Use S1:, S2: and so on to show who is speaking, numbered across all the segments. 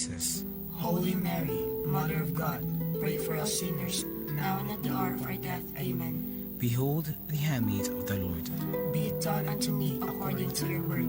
S1: Jesus.
S2: Holy Mary, Mother of God, pray for us sinners, now and at the hour of our death. Amen.
S1: Behold the handmaid of the Lord.
S2: Be it done unto me according to your word.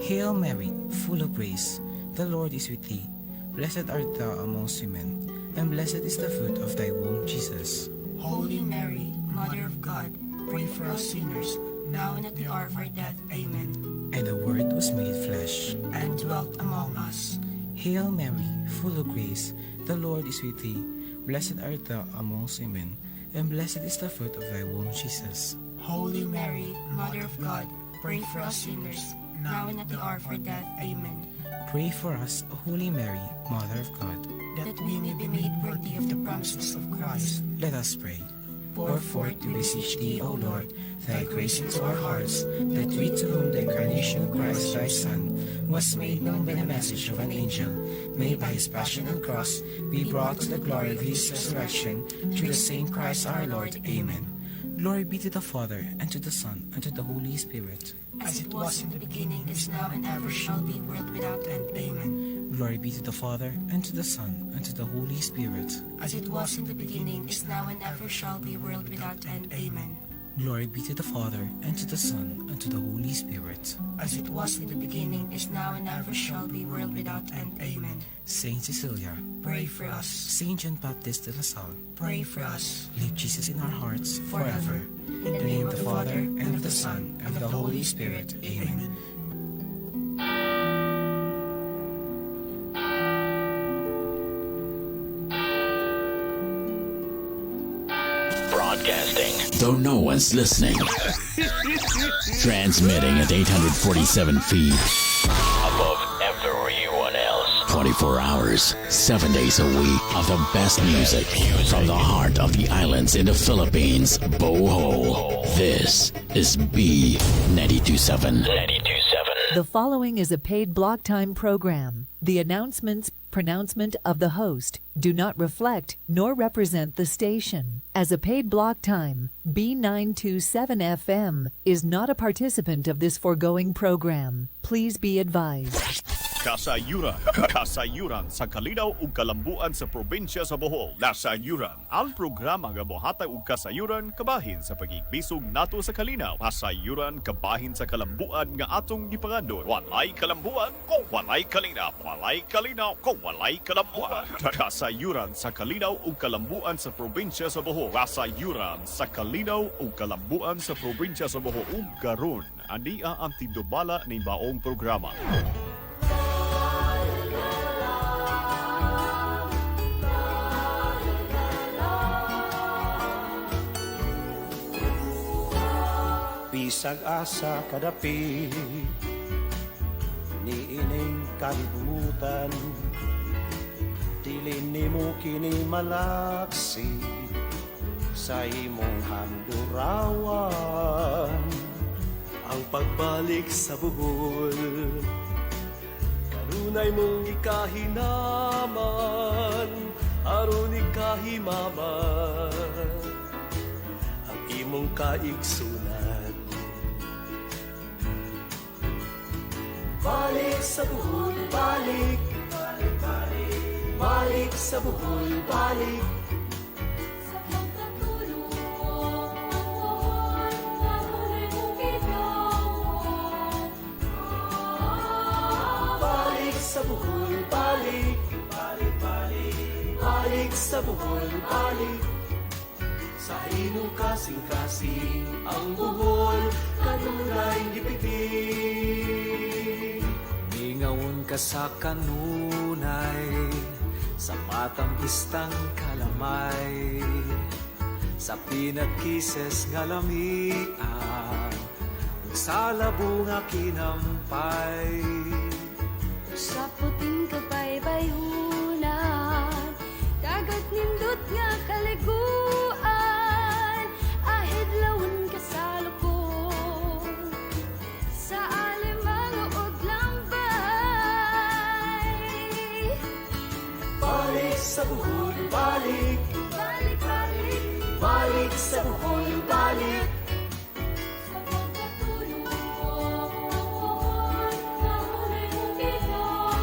S1: Hail Mary, full of grace, the Lord is with thee. Blessed art thou amongst women, and blessed is the fruit of thy womb, Jesus.
S2: Holy Mary, Mother of God, pray for us sinners, now and at the hour of our death. Amen.
S1: And the Word was made flesh,
S2: And dwelt among us.
S1: Hail Mary, full of grace, the Lord is with thee. Blessed art thou amongst women, and blessed is the fruit of thy womb, Jesus.
S2: Holy Mary, Mother of God, pray for us sinners, now and at the hour of our death. Amen.
S1: Pray for us, O Holy Mary, Mother of God.
S2: That we may be made worthy of the promises of Christ.
S1: Let us pray.
S2: Pour forth, we beseech thee, O Lord, thy grace into our hearts, that we to whom the incarnation of Christ thy Son was made known by the message of an angel, may by his passion and cross be brought to the glory of his resurrection, through the same Christ our Lord. Amen.
S1: Glory be to the Father, and to the Son, and to the Holy Spirit.
S2: As it was in the beginning, is now, and ever shall be, world without end. Amen.
S1: Glory be to the Father, and to the Son, and to the Holy Spirit.
S2: As it was in the beginning, is now, and ever shall be, world without end. Amen.
S1: Glory be to the Father, and to the Son, and to the Holy Spirit.
S2: As it was in the beginning, is now, and ever shall be, world without end. Amen.
S1: Saint Cecilia,
S2: Pray for us.
S1: Saint John Baptist de La Salle,
S2: Pray for us.
S1: leave Jesus in our hearts
S2: Forever.
S1: forever.
S2: In the name of the Father, and of the Son, and of the Holy Spirit. Amen.
S3: Broadcasting, though no one's listening. Transmitting at 847 feet. Above everyone else. 24 hours, 7 days a week of the best music from the heart of the islands in the Philippines, Bohol. This is B927. 927.
S4: The following is a paid block time program. The announcements, pronouncement of the host do not reflect nor represent the station. As a paid block time, B927 FM is not a participant of this foregoing program. Please be advised.
S5: Kasayuran sa kalinaw ug kalambuan sa probinsya sa Bohol. Kasayuran, ang programa nga mohatag og kasayuran kabahin sa pagigbisog nato sa kalinaw. Kasayuran kabahin sa kalambuan nga atong gipangandon. Walay kalambuan kung walay kalinaw. Walay kalinaw kung walay kalambuan. Kasayuran sa kalinaw ug kalambuan sa probinsya sa Bohol. Kasayuran sa kalinaw ug kalambuan sa probinsya sa Bohol. Ug karon ania ang tindubala ni baong programa.
S6: Bisag asa kadapi niining kalibutan, dili nimo kini malaksi sa imong handurawan.
S7: Ang pagbalik sa Bohol, kanunay mong ikahinaman, aron ikahimaman ang imong kaigsunan. Balik sa Bohol, balik, balik, balik, balik sa Bohol, balik. Sa Bohol, balik, balik, balik, balik sa Bohol, balik. Sa inong kasing-kasing ang Bohol, kanunay gipitig. Ngawon ka sa kanunay, sa matang istang kalamay, sa pinagkises nga lamian, sa labunga kinampay.
S8: Sa puting kapaybayunan, dagat nindot nga kaliguan, ahid lawon ka sa lukon, sa alimang udlang bay.
S7: Balik sa Bohol, balik,
S8: Balik, balik,
S7: balik sa Bohol, balik.
S8: sa pagkatulong ang Bohol, kanunay mong ginawa.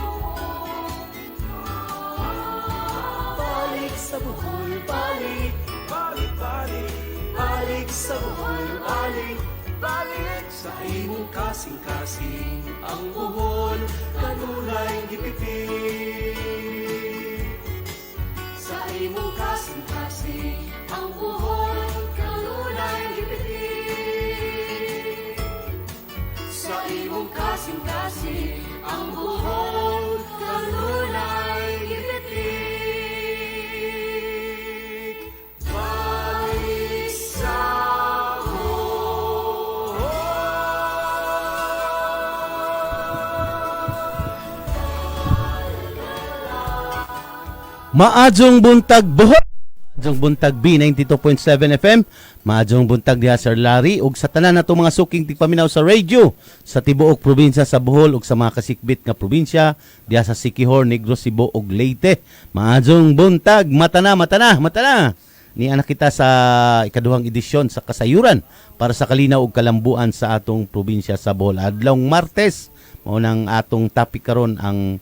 S7: Bohol, balik, balik, balik, balik sa Bohol, balik, balik sa imong kasing-kasing ang Bohol, kanunay gipitik. Sa imong kasing-kasing ang Bohol, kanunay gipitik. Sa imong kasing-kasing ang Bohol, kanunay gipitik. Balik sa
S9: Maadjong buntag Bohol. Maadjong buntag B92.7 FM. Maadjong buntag diha Sir Larry ug sa tanan nato mga suking tigpaminaw sa radio sa tibuok probinsya sa Bohol ug sa mga kasikbit nga probinsya diha sa Siquijor, Negros, Cebu ug Leyte. Maadjong buntag, mata na. Ni anak kita sa ikaduhang edisyon sa kasayuran para sa kalinaw ug kalambuan sa atong probinsya sa Bohol. Adlawng Martes mao nang atong topic karon ang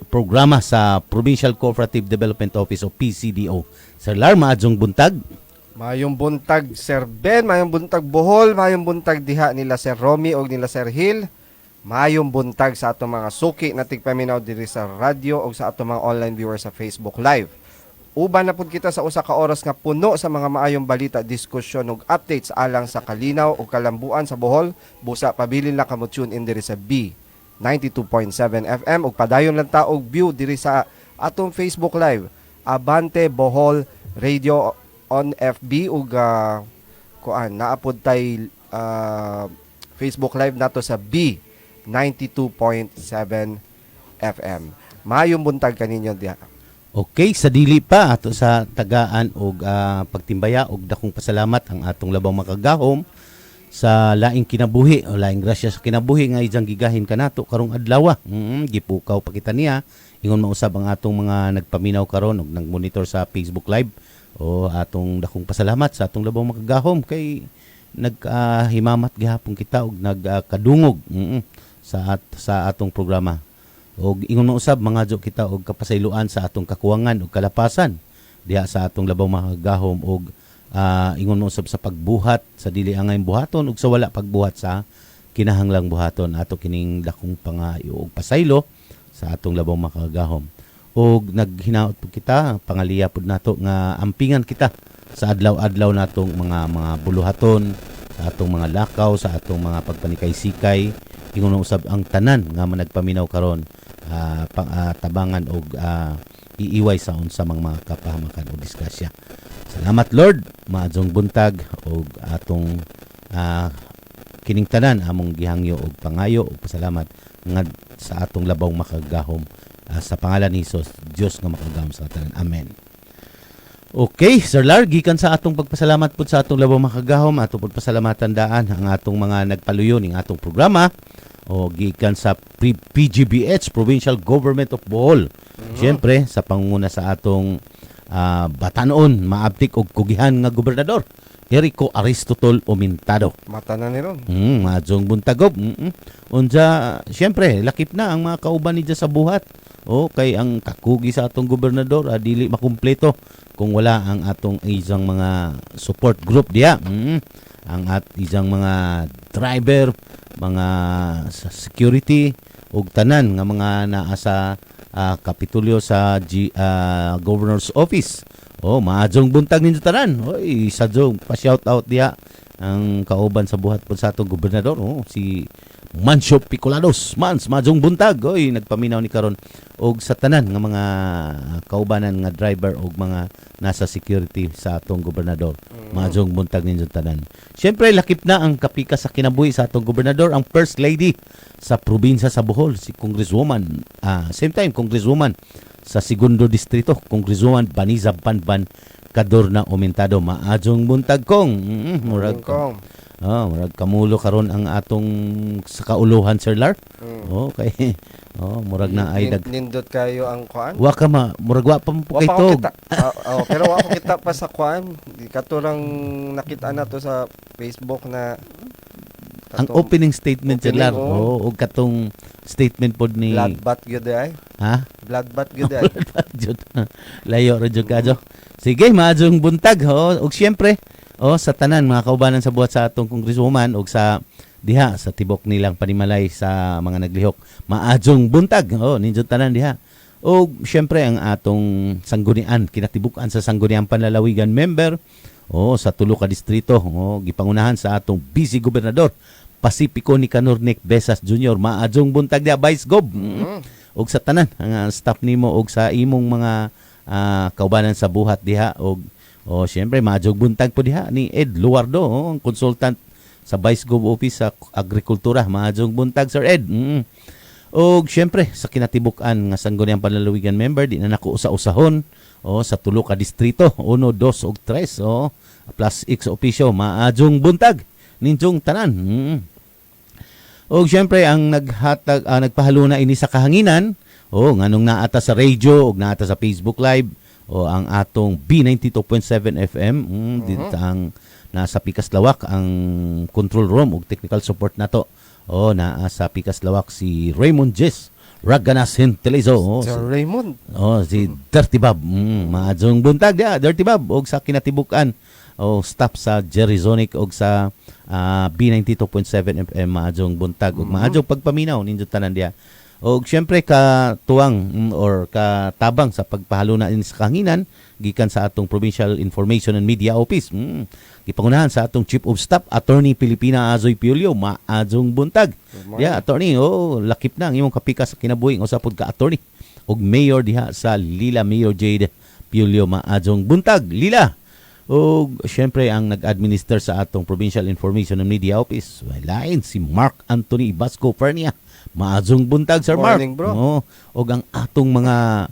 S9: programa sa Provincial Cooperative Development Office o PCDO. Sir Lar, maadjong buntag.
S10: Mayong buntag Sir Ben, mayong buntag Bohol, mayong buntag diha nila Sir Romy o nila Sir Hill. Mayong buntag sa atong mga suki na tigpaminaw diri sa radio o sa atong mga online viewers sa Facebook Live. Uban na pud kita sa usa ka oras nga puno sa mga maayong balita, diskusyon ug updates alang sa kalinaw o kalambuan sa Bohol. Busa pabilin lang kamo tune in diri sa B92.7 FM ug padayon lang ta og view diri sa atong Facebook Live Abante Bohol Radio on FB ug kuan naapod tay Facebook Live nato sa B92.7 FM. Mayong buntag kaninyo diha.
S9: Okay, sa dili pa ato sa tagaan og pagtimbaya og dakong pasalamat ang atong labang makagahom sa laing kinabuhi o laing grasya sa kinabuhi nga ijang gigahin kanato karong adlaw. Gipukaw pa kita niya ingon mausab ang atong mga nagpaminaw karon ug nagmonitor sa Facebook Live o atong dakong pasalamat sa atong labang makagahom kay naghimamat gihapon kita og nagkadungog sa atong programa. Og ingon mausab mangadyo kita og kapasayloan sa atong kakuwangan ug kalapasan diha sa atong labang makagahom og ingon mo usab sa pagbuhat sa dili angay buhaton ug sa wala pagbuhat sa kinahanglang buhaton ato kining dakong pangayo ug pasaylo sa atong labang makagahom. Og naghinaot pud kita pangaliya pud nato nga ampingan kita sa adlaw-adlaw natong mga buluhaton, sa atong mga lakaw, sa atong mga pagpanikay-sikay. Ingon usab ang tanan nga managpaminaw karon tabangan og iiway sa unsa mga kapahamakan o diskasya. Salamat Lord, maadjong buntag og atong kining tanan among gihangyo og pangayo og pasalamat nga sa atong labaw makagahom sa pangalan ni Hesus, Dios nga makagahom sa tanan. Amen. Okay, Sir Lar, gikan sa atong pagpasalamat pud sa atong labaw makagahom, ato pud pasalamatan daan ang atong mga nagpaluyo ning atong programa o gikan sa PGBH, Provincial Government of Bohol. Siyempre, sa pangunguna sa atong batanon, maabtik og kugihan nga gobernador, Erico Aristotol Omintado.
S10: Mata na ni ron.
S9: Maadjong buntagob. Unja, siyempre, lakip na ang mga kauban niya sa buhat. O, kay ang kakugi sa atong gobernador, dili makumpleto kung wala ang atong isang mga support group diya. Ang isang mga driver, mga security, ug tanan nga mga naa sa Kapitulyo sa Governor's Office. Maadjong buntag ninyo tanan. Oy, sadyong pa-shout out diya ang kauban sa buhat po sa atong gobernador, si Mancio Picolados. Maadjong buntag. Oy, nagpaminaw ni karon og sa tanan nga mga kaubanan nga driver og mga nasa security sa atong gobernador. Maadjong buntag ninyo tanan. Siyempre, lakip na ang kapika sa kinabuhi sa atong gobernador, ang First Lady sa probinsya sa Bohol, si Congresswoman, same time, Congresswoman sa Segundo Distrito, Congresswoman Baniza Banban Cadorna Aumentado. Maadjong buntag kong. Murag kamulo karon ang atong sa kauluhan, Sir Lar. Okay. Murag na ay
S10: nindot kayo ang kuan.
S9: Wa ka murag wa pa mo kay tog.
S10: Pero wa ko kita pa sa kuan. Di katurang nakita na to sa Facebook na
S9: ang opening statement
S10: Opening,
S9: sila
S10: oo.
S9: ug katong statement pod ni
S10: Bloodbath gyud ay.
S9: ha
S10: Bloodbath gyud ay.
S9: Jud. Layo ra jud kadyo. Sige, maadjong buntag ug syempre sa tanan mga kaubanan sa buhat sa atong congresswoman ug sa diha sa tibok nilang panimalay sa mga naglihok. Maadjong buntag ninyo tanan diha. O syempre ang atong sanggunian kinatibukan sa sanggunian panlalawigan member sa tulo ka distrito gipangunahan sa atong busy gobernador Pacifico Nicanor Nick Besas Jr. Maadjong buntag dia Vice Gob. Og sa tanan ang staff nimo og sa imong mga kaubanan sa buhat diha og syempre maadjong buntag po diha ni Ed Luardo ang consultant sa Vice Gov Office sa Agrikultura. Maadjong buntag Sir Ed. Og syempre sa kinatibukan nga sangguniang panlalawigan member di na nako usa-usahon sa tulo ka distrito 1, 2 ug 3 plus ex officio maadjong buntag ninjong tanan. Og syempre ang nagpahaluna ini sa kahanginan nganong naata sa radio ug naata sa Facebook Live ang atong B92.7 FM dito ang nasa Pikas Lawak ang control room ug technical support nato. Naa sa Pikas Lawak si Raymond Jess Raganas Hintelizo.
S10: Sir Raymond.
S9: Si Dirty Bob. Maadjong buntag dia Dirty Bob og sa kinatibukan staff sa Jerizonic og sa B92.7 FM maadjong buntag ug maadjong pagpaminaw ninyo tanan dia. Og syempre katuwang or katabang sa pagpahaluna in sa kahanginan gikan sa atong Provincial Information and Media Office. Gipangunahan sa atong Chief of Staff Attorney Pilipina Azoy Piolio maadjong buntag. Yeah, attorney, lakip na ang imong kapika sa kinabuhi usa pod ka attorney. Og mayor diha sa Lila Mayor Jade Piolio maadjong buntag. Lila. Og syempre ang nag-administer sa atong Provincial Information and Media Office lain si Mark Anthony Basco Pernia. Maadjong buntag Sir Mark.
S10: Morning, bro.
S9: Og ang atong mga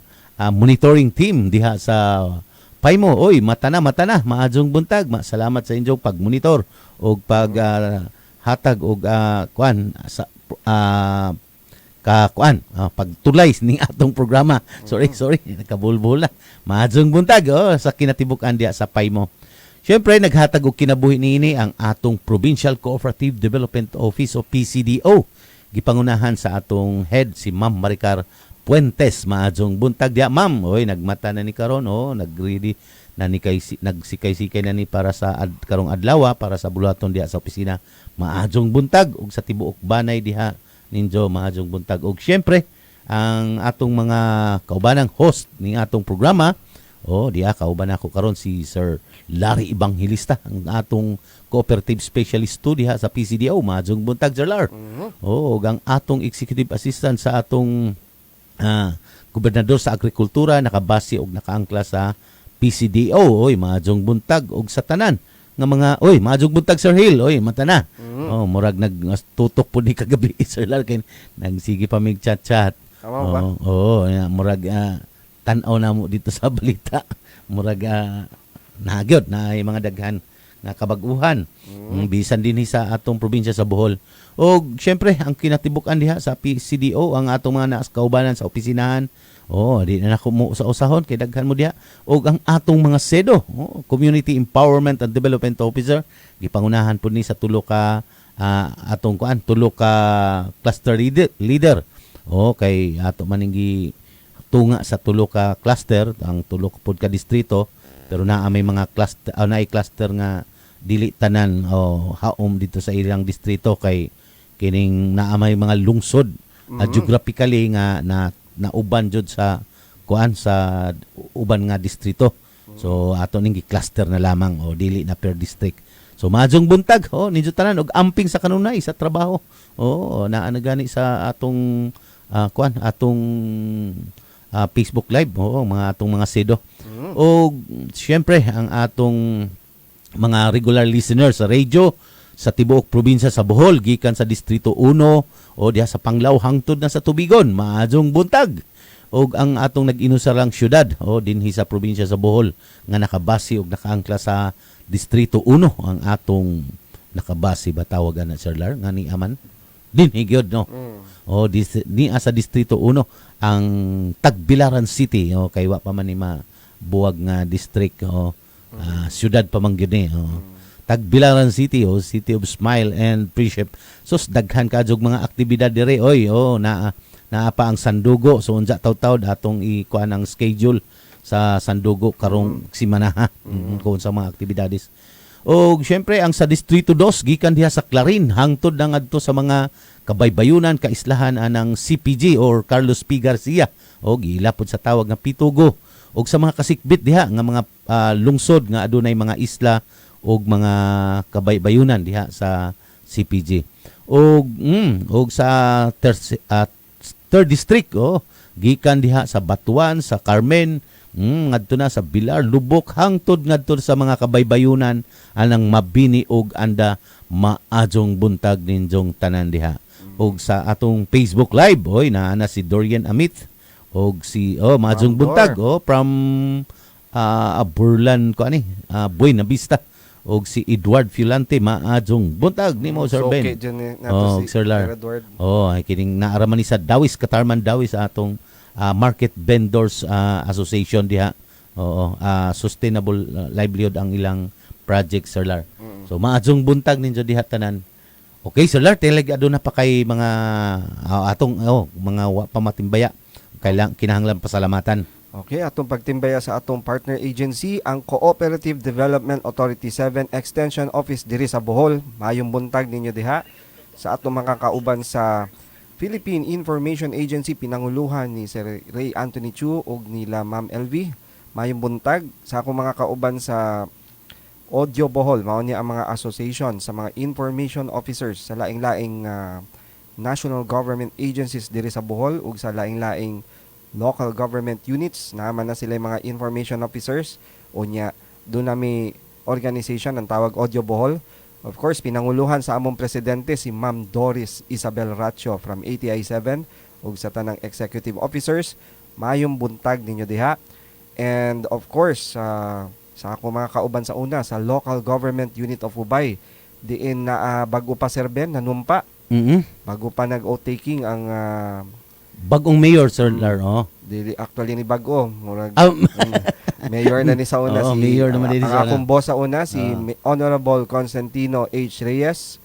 S9: monitoring team diha sa Paimo, mata na, maadjong buntag. Salamat sa inyong pag-monitor o hatag o pagtulay ning atong programa. Sorry, nakabulbul na. Maadjong buntag sa kinatibukan diha sa Paimo. Siyempre, naghatag og kinabuhi niini ang atong Provincial Cooperative Development Office o PCDO. Gipangunahan sa atong head si Ma'am Maricar Puentes. Maadjong buntag diha ma'am. Nagmata na ni karon nagready na ni nagsikay-sikay na ni para sa karong adlaw para sa bulaton diha sa opisina. Maadjong buntag ug sa tibuok banay diha ninyo maadjong buntag. Ug syempre ang atong mga kaubanang host ning atong programa diha kauban ako karon si Sir Larry Evangelista ang atong cooperative specialist diha sa PCDO. Maadjong buntag Sir Lar. Ug ang atong executive assistant sa atong gobernador sa agrikultura nakabase og nakaangkla sa PCDO. Maadjong buntag og sa tanan nga mga maadjong buntag Sir Hill. Mata na. Murag nagtutok po ni kagabi Sir Lar kay nagsige pa mig chat-chat. Murag tan-aw na mo dito sa balita. Murag nagyod na mga daghan nga kabaguhan. Bisan din sa atong probinsya sa Bohol. O syempre ang kinatibukan diha sa PCDO ang atong mga naas kaubanan sa opisinahan. Di na nako mo usahon kay daghan mo diha. O ang atong mga SEDO, Community Empowerment and Development Officer, gipangunahan po ni sa tulo ka tulo ka cluster leader. Kay ato maning tunga sa tulo ka cluster, ang tulo pod ka distrito, pero naa may mga cluster naay cluster nga dili tanan haom dito sa ilang distrito kay kining naa may mga lungsod geographically nga nauban jud sa sa uban nga distrito. So ato ning gi-cluster na lamang dili na per district. So maadjong buntag ninyo tanan og amping sa kanunay sa trabaho. Naa na gani sa atong atong Facebook Live mga atong mga SEDO. O syempre ang atong mga regular listeners sa radio sa tibuok probinsya sa Bohol gikan sa distrito 1 diha sa Panglao hangtod na sa Tubigon. Maadjong buntag. Og ang atong nag-inusarang syudad dinhi sa probinsya sa Bohol nga nakabase og nakaangkla sa distrito 1 ang atong nakabase ba tawagan na Sir Lar nga ni aman dinhi gyud ni sa distrito 1 ang Tagbilaran City kay wa pa man ni buwag nga district syudad pa man gyud Tagbilaran City o City of Smile and Friendship. So daghan kadjog mga aktibidad dire oy naa pa ang Sandugo. So unsa taw-taw atong ikuan ang schedule sa Sandugo karong simana ha. Kung sa mga aktibidades. O syempre ang sa Distrito 2 gikan diha sa Clarin hangtod na ngadto sa mga kabaybayunan kaislahan anang CPG or Carlos P. Garcia o gilapod sa tawag nga Pitugo og sa mga kasikbit diha nga mga lungsod nga adunay mga isla og mga kabaybayunan diha sa CPG. Og sa third district gikan diha sa Batuan, sa Carmen, ngadto na sa Bilar, Lubok hangtod ngadto sa mga kabaybayunan anang Mabini og anda maadjong buntag ninjong tanan diha. Og sa atong Facebook Live naa si Dorian Amit og si maadjong buntag from Burlan ko ani Buena Vista og si Edward Fiolante maadjong buntag nimo Sir Ben.
S10: Okay, dyan nato si
S9: Sir Lar.
S10: Edward.
S9: Ay kining naaraman ni sa Dawis Katarman Dawis sa atong Market Vendors Association diha. Sustainable livelihood ang ilang project Sir Lar. So maadjong buntag ninyo diha tanan. Okay Sir Lar, teleg aduna pa kay mga atong mga pamatimbaya kailang kinahanglan pasalamatan.
S10: Okay, atong pagtimbaya sa atong partner agency, ang Cooperative Development Authority 7 Extension Office diri sa Bohol. Mayong buntag ninyo diha sa atong mga kauban sa Philippine Information Agency pinanguluhan ni Sir Ray Anthony Chu ug nila Ma'am LV. Mayong buntag sa akong mga kauban sa Audio Bohol, mao ni ang mga association sa mga information officers sa laing-laing national government agencies diri sa Bohol ug sa laing-laing local government units, naman na sila mga information officers o nya doon na may organization ang tawag Audio Bohol. Of course, pinanguluhan sa among presidente si Ma'am Doris Isabel Ratio from ATI-7 ug sa tanang executive officers. Mayong buntag ninyo diha. And of course, sa ako mga kauban sa una sa local government unit of Ubay, diin na bago pa Sir Ben nanumpa. Bago pa nag-o-taking ang
S9: bagong mayor Sir Lar,
S10: actually ni bago murag mayor na ni sa una si
S9: mayor naman din
S10: ang akong boss sa una si Honorable Constantino H. Reyes.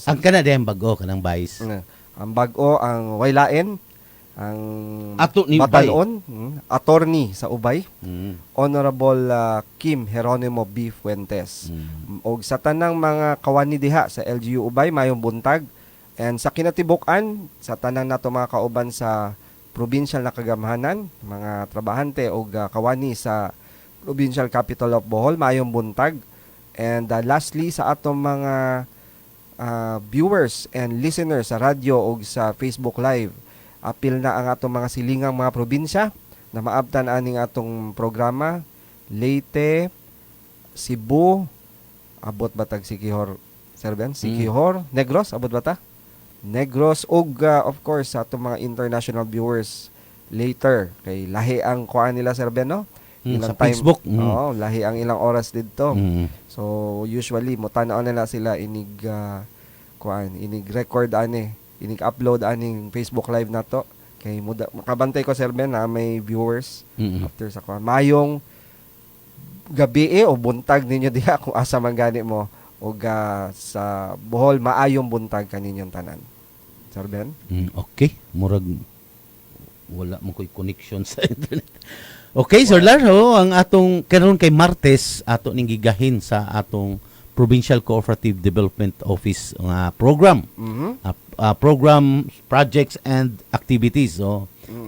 S9: Ang kana din bago kanang vice.
S10: Ang bago ang Waylain, ang
S9: ato ni
S10: Batalon, attorney sa Ubay, Honorable Kim Geronimo B. Fuentes. Og sa tanang mga kawani diha sa LGU Ubay mayong buntag. And sa kinatibuk-an, sa tanang nato mga kauban sa provincial na kagamhanan, mga trabahante o kawani sa provincial capital of Bohol, mayong buntag. And lastly, sa atong mga viewers and listeners sa radio o sa Facebook Live, apil na ang atong mga silingang mga probinsya na maabtan aning atong programa. Leyte, Cebu, abot batag Siquijor, Sir Ben? Siquijor, Negros, abot bata? Negros ug of course sa atong mga international viewers later kay lahi ang kuan nila Sir Ben no
S9: sa Facebook
S10: lahi ang ilang oras didto. So usually mo tan-aw na sila inig inig record inig upload aning Facebook live nato kay makabantay ko Sir Ben na may viewers after sa kuan mayong gabi o buntag ninyo diha kung asa man gani mo og sa Bohol maayong buntag kaninyong tanan. Sir Ben?
S9: Okay, murag wala mo koy connection sa internet. Okay, Sir Lar, ang atong karon kay Martes ato ning gigahin sa atong Provincial Cooperative Development Office nga program. Program, projects and activities.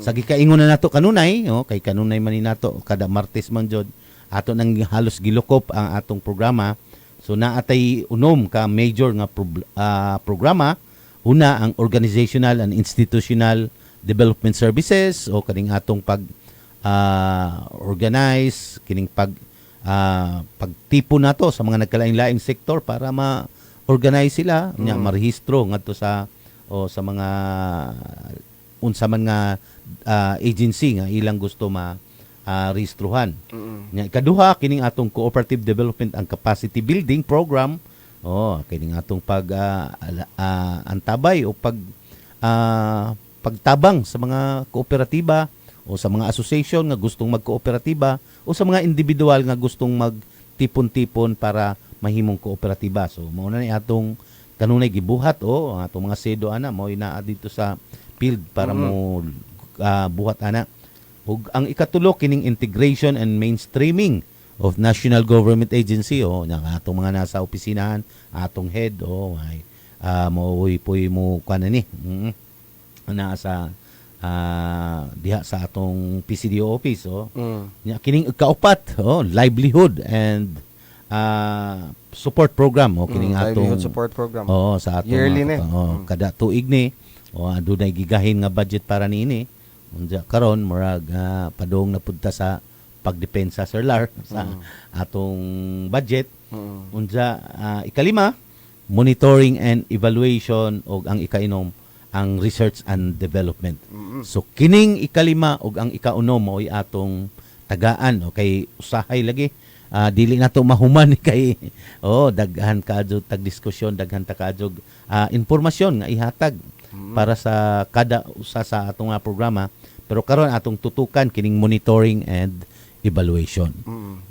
S9: Sa gikaingon na nato kanunay, kay kanunay man ni nato kada Martes man jud ato nang halos gilukop ang atong programa. So naatay unom ka major nga programa. Una ang organizational and institutional development services o kaning atong pag organize kining pagtipo nato sa mga nagkalain-laing sektor para ma-organize sila nya marehistro ngadto sa mga unsa man nga agency nga ilang gusto rehistruhan. Nya ikaduha kining atong cooperative development and capacity building program. Kining atong antabay o pagtabang sa mga kooperatiba o sa mga association nga gustong magkooperatiba o sa mga individual nga gustong magtipon-tipon para mahimong kooperatiba. So mao na ni atong kanunay gibuhat ang atong mga sedo ana mao naa dito sa field para mo buhat ana. Ug ang ikatulo kining integration and mainstreaming of national government agency nya atong mga nasa opisinahan, atong head ay mauwi mo kana ni nasa diha sa atong PCDO office nya kining ikaupat livelihood and support program kining atong
S10: livelihood support program
S9: sa atong
S10: yearly ni
S9: kada tuig ni adunay gigahin nga budget para niini unya karon murag padung na pudta sa pagdepensa Sir Lar sa atong budget unya ikalima monitoring and evaluation og ang ikainom ang research and development. So kining ikalima og ang ikaunom mo'y atong tagaan kay usahay lagi dili nato mahuman kay daghan kadto tag diskusyon daghan ta kadto impormasyon nga ihatag para sa kada usa sa atong programa pero karon atong tutukan kining monitoring and evaluation.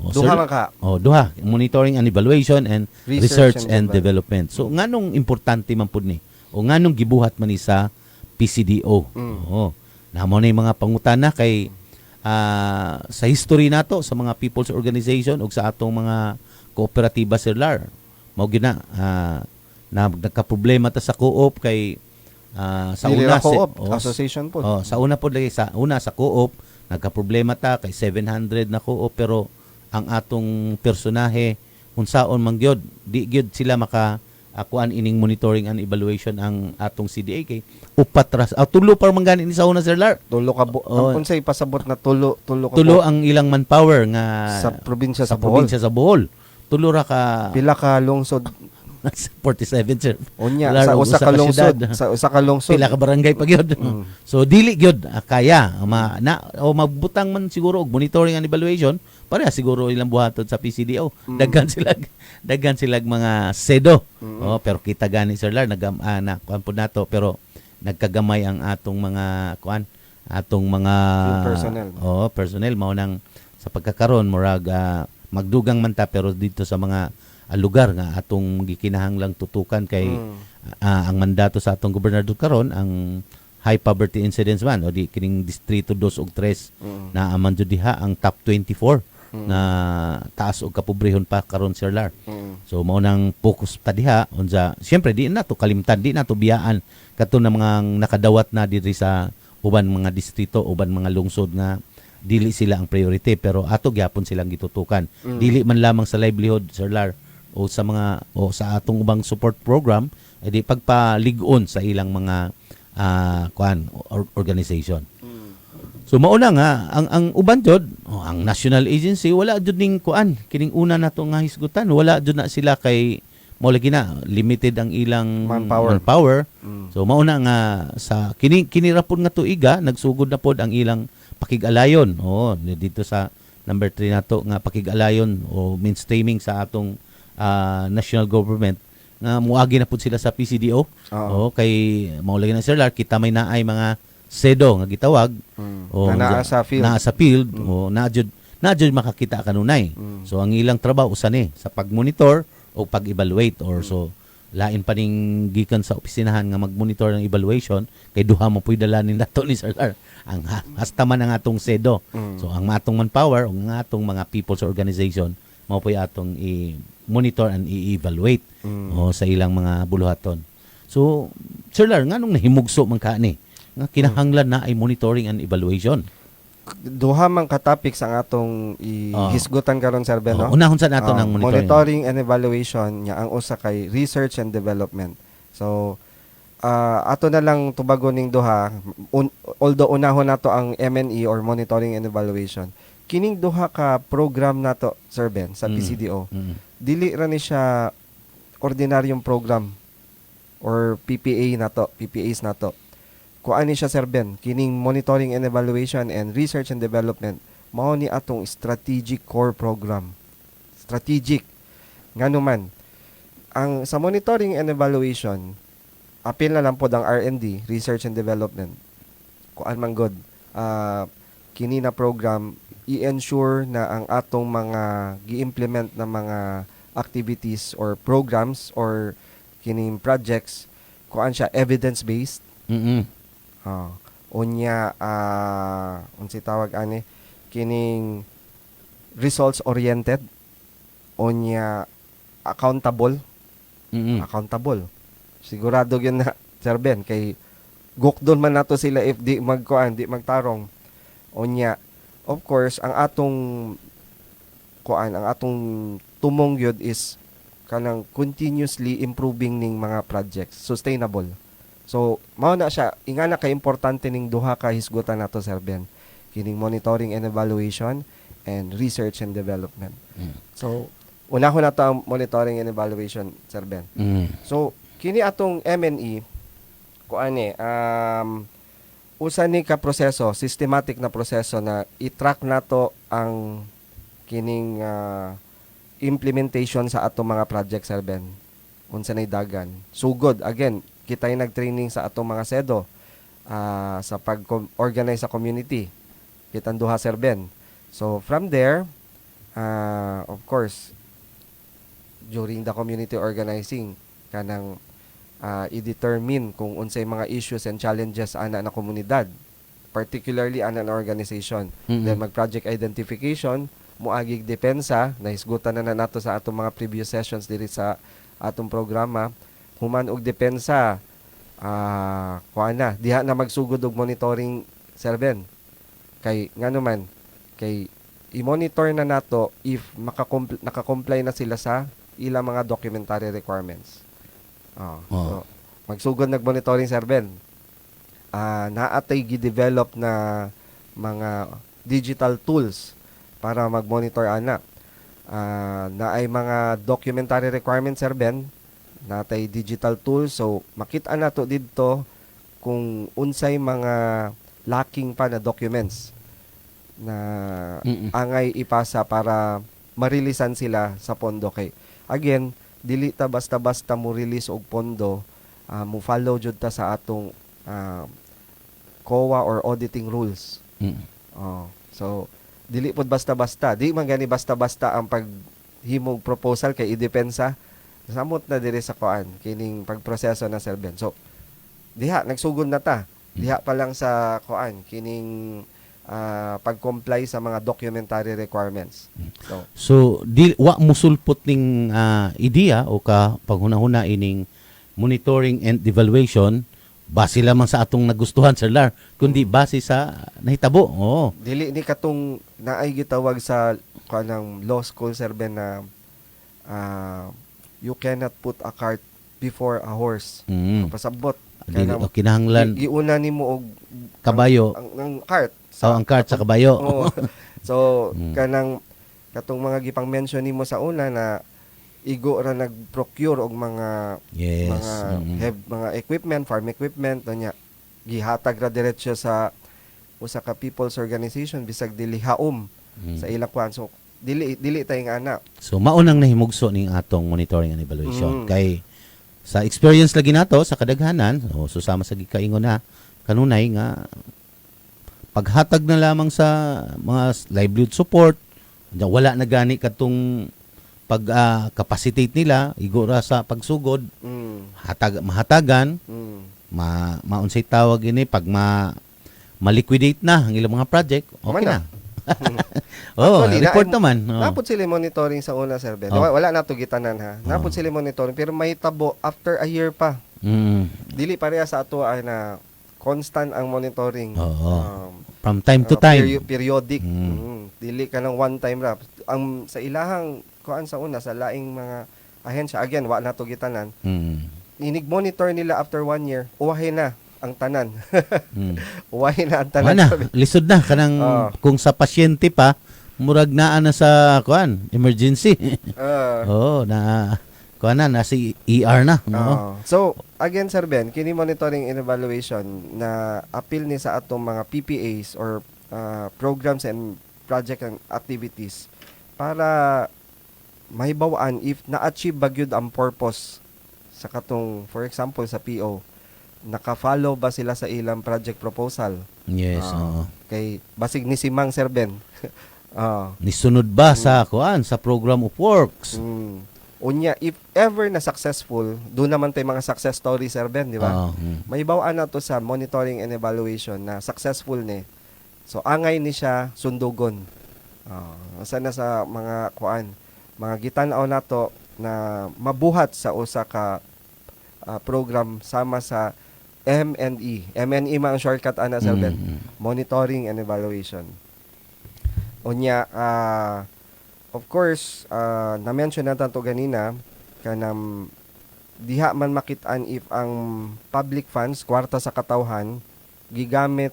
S10: Duha man ka.
S9: Duha, monitoring and evaluation and research and development. So nganong importante man pud ni? O nganong gibuhat man ni sa PCDO? Namo na yung mga pangutana kay sa history nato sa mga people's organization o sa atong mga kooperatiba Sir Lar. Mao gina na nagka-problema ta sa co-op kay sa una
S10: association po.
S9: Sa una po lagi sa co-op nagka-problema ta kay 700 na co-op pero ang atong personahe unsaon man gyud di gyud sila maka kuan ining monitoring and evaluation ang atong CDA kay upat ras tulo par man gani ni sa una Sir Lar
S10: tulo ka unsay pasabot na tulo
S9: ang ilang manpower nga
S10: sa probinsya sa
S9: Bohol tulo ra ka
S10: pila ka lungsod
S9: 47 sir.
S10: Unya sa usa ka lungsod,
S9: pila ka barangay pa gyud. So dili gyud kaya magbutang man siguro og monitoring and evaluation pareha siguro ilang buhaton sa PCDO. Daghan sila mga sedo. Pero kita gani Sir Lar kuan pud nato pero nagkagamay ang atong mga atong mga
S10: personnel.
S9: Personnel mao nang sa pagkakaron murag magdugang man ta pero dito sa mga lugar nga atong gikinahanglang tutukan kay ang mandato sa atong gobernador karon ang high poverty incidence man o di kining distrito 2 ug 3 na aman jud diha ang top 24 na taas og kapobrehon pa karon Sir Lar. So mao nang focus ta diha unsa syempre di na to kalimtan di na to biyaan kadto na mga nakadawat na diri sa uban mga distrito uban mga lungsod nga dili sila ang priority pero ato gyapon silang gitutukan. Dili man lamang sa livelihood Sir Lar o sa mga sa atong ubang support program edi pagpalig-on sa ilang mga organization. So mauna nga ang uban jud ang national agency wala jud ning kining una nato nga hisgutan wala jud na sila kay mao lagi na limited ang ilang manpower. So mauna nga sa kinirapon nga tuiga nagsugod na pod ang ilang pakig-alayon dito sa number 3 nato nga pakig-alayon o mainstreaming sa atong national government nga muagi na pud sila sa PCDO kay mao lagi na Sir Lar kita may naay mga sedo nga gitawag
S10: naa sa
S9: field na jud makakita kanunay so ang ilang trabaho usa ni sa pagmonitor o pag-evaluate or so lain pa ning gikan sa opisinahan nga magmonitor ng evaluation kay duha mo puy dalanin nato ni Sir Lar ang hasta man ang atong sedo so ang atong manpower o ang atong mga people's organization mao puy atong i-monitor and i-evaluate sa ilang mga buluhaton. So, Sir Lar, nganong nahimugso man ni nga kinahanglan na ay monitoring and evaluation?
S10: Duha man ka topics ang atong ihisgutan karon Sir Ben, no?
S9: Unahon sa nato ng
S10: monitoring and evaluation nya ang usa kay research and development. So, ato na lang tubagon ning duha although unahon nato ang MNE or monitoring and evaluation. Kining duha ka program nato Sir Ben sa PCDO. Dili ra ni siya ordinaryong program or PPAs nato. Kuan ni siya Sir Ben, kining monitoring and evaluation and research and development mao ni atong strategic core program. Strategic. Ngano man ang sa monitoring and evaluation apil na lang pod ang R&D, research and development. Kuan man god kini na program i-ensure na ang atong mga gi-implement na mga activities or programs or kining projects kuan siya evidence based.
S9: Mm.
S10: Unya unsay tawag ani kining results oriented, unya accountable. Accountable. Sigurado yun na Sir Ben kay gukdon man nato sila if di magkuan, di magtarong. Unya of course ang atong tumong yun is kanang continuously improving ning mga projects, sustainable. So mao na siya ingana ka importante ning duha ka hisgutan nato Sir Ben, kining monitoring and evaluation and research and development. So unahon nato ang monitoring and evaluation Sir Ben. So kini atong MNE kuani usa ni ka proseso, systematic na proseso na i-track nato ang kining implementation sa atong mga project Sir Ben. Unsa nay dagan. Sugod again, kitay nag-training sa atong mga SEDO sa pag-organize sa community. Kitang duha Sir Ben. So from there, of course, during the community organizing kanang i-determine kung unsay mga issues and challenges ana na komunidad, particularly ana na organization. Then mag-project identification, muagig depensa, nahisgutan na nato sa atong mga previous sessions diri sa atong programa, human og depensa, kuana, diha na magsugod og monitoring Sir Ben. Kay ngano man, kay i-monitor na nato if naka-comply na sila sa ilang mga documentary requirements. So, magsugod nag-monitoring Sir Ben. Naatay gi-develop na mga digital tools para mag-monitor ana. Na ay mga documentary requirements Sir Ben, natay digital tools, so makita nato didto kung unsay mga lacking pa na documents na angay ipasa para marilisan sila sa pondo. Kay again, dili ta basta-basta mo release og pondo, mo follow jud ta sa atong COA or auditing rules. So dili pod basta-basta, di man gani basta-basta ang paghimog proposal kay idepensa samot na diri sa kuan kining pagproseso na Sir Ben. So diha nagsugod na ta, diha pa lang sa kuan kining pag-comply sa mga documentary requirements.
S9: So wa musulpot ning ideya o ka paghunahuna ining monitoring and evaluation base lamang sa atong nagustuhan Sir Lar, kundi base sa nahitabo.
S10: Dili ni katong naay gitawag sa kanang law school Sir Ben na you cannot put a cart before a horse. Pasabot
S9: Dili kinahanglan
S10: giuna nimo og
S9: kabayo
S10: ang cart
S9: ang cart sa kabayo.
S10: So kanang katong mga gipang mention nimo sa una na igo ra nag-procure og mga mga equipment, farm equipment nya gihatag ra diretso sa usa ka people's organization bisag dili haom sa ilang kwan. So dili tayong ana.
S9: So maunang nahimugso ning atong monitoring and evaluation kay sa experience lagi nato sa kadaghanan, susama sa gikaingon na kanunay nga paghatag na lamang sa mga livelihood support, wala na gani katong pag-capacitate nila, igura sa pagsugod, mahatagan, maunsay tawag ini, pag ma-liquidate na ang ilang mga project, okay na. Report naman.
S10: Napod sila monitoring sa una, Sir Ben. Wala na to gitanan ha. Napod sila monitoring, pero may tabo after a year pa. Dili pareha sa ato ay na constant ang monitoring.
S9: From time to time.
S10: Periodic. Dili ka ng one time ra. Ang sa ilahang kuan sa una sa laing mga ahensya, again wa na to gitanan. Inig-monitor nila after 1 year, uwahay na ang tanan. Uwahay na ang tanan.
S9: Lisod na kanang kung sa pasyente pa murag naa na sa kuan emergency. Na kuan na si ER na.
S10: So again Sir Ben, kini monitoring and evaluation na appeal ni sa atong mga PPAs or programs and project and activities para mahibawaan if na-achieve ba gyud ang purpose sa katong, for example sa PO, naka-follow ba sila sa ilang project proposal?
S9: Yes,
S10: kay basig ni Simang Sir Ben.
S9: Nisunod ba sa kuan sa program of works?
S10: Unya, if ever na successful, doon naman tayo mga success story, Sir Ben, di ba? May bawaan na to sa monitoring and evaluation na successful ni. So, angay ni siya sundugon. Sana sa mga mga gitanaw na to na mabuhat sa usa ka program sama sa MNE. MNE mga shortcut ana, Sir Ben. Monitoring and evaluation. Unya, of course, na-mention natin to ganina, kanang diha man makitaan if ang public funds, kwarta sa katawhan, gigamit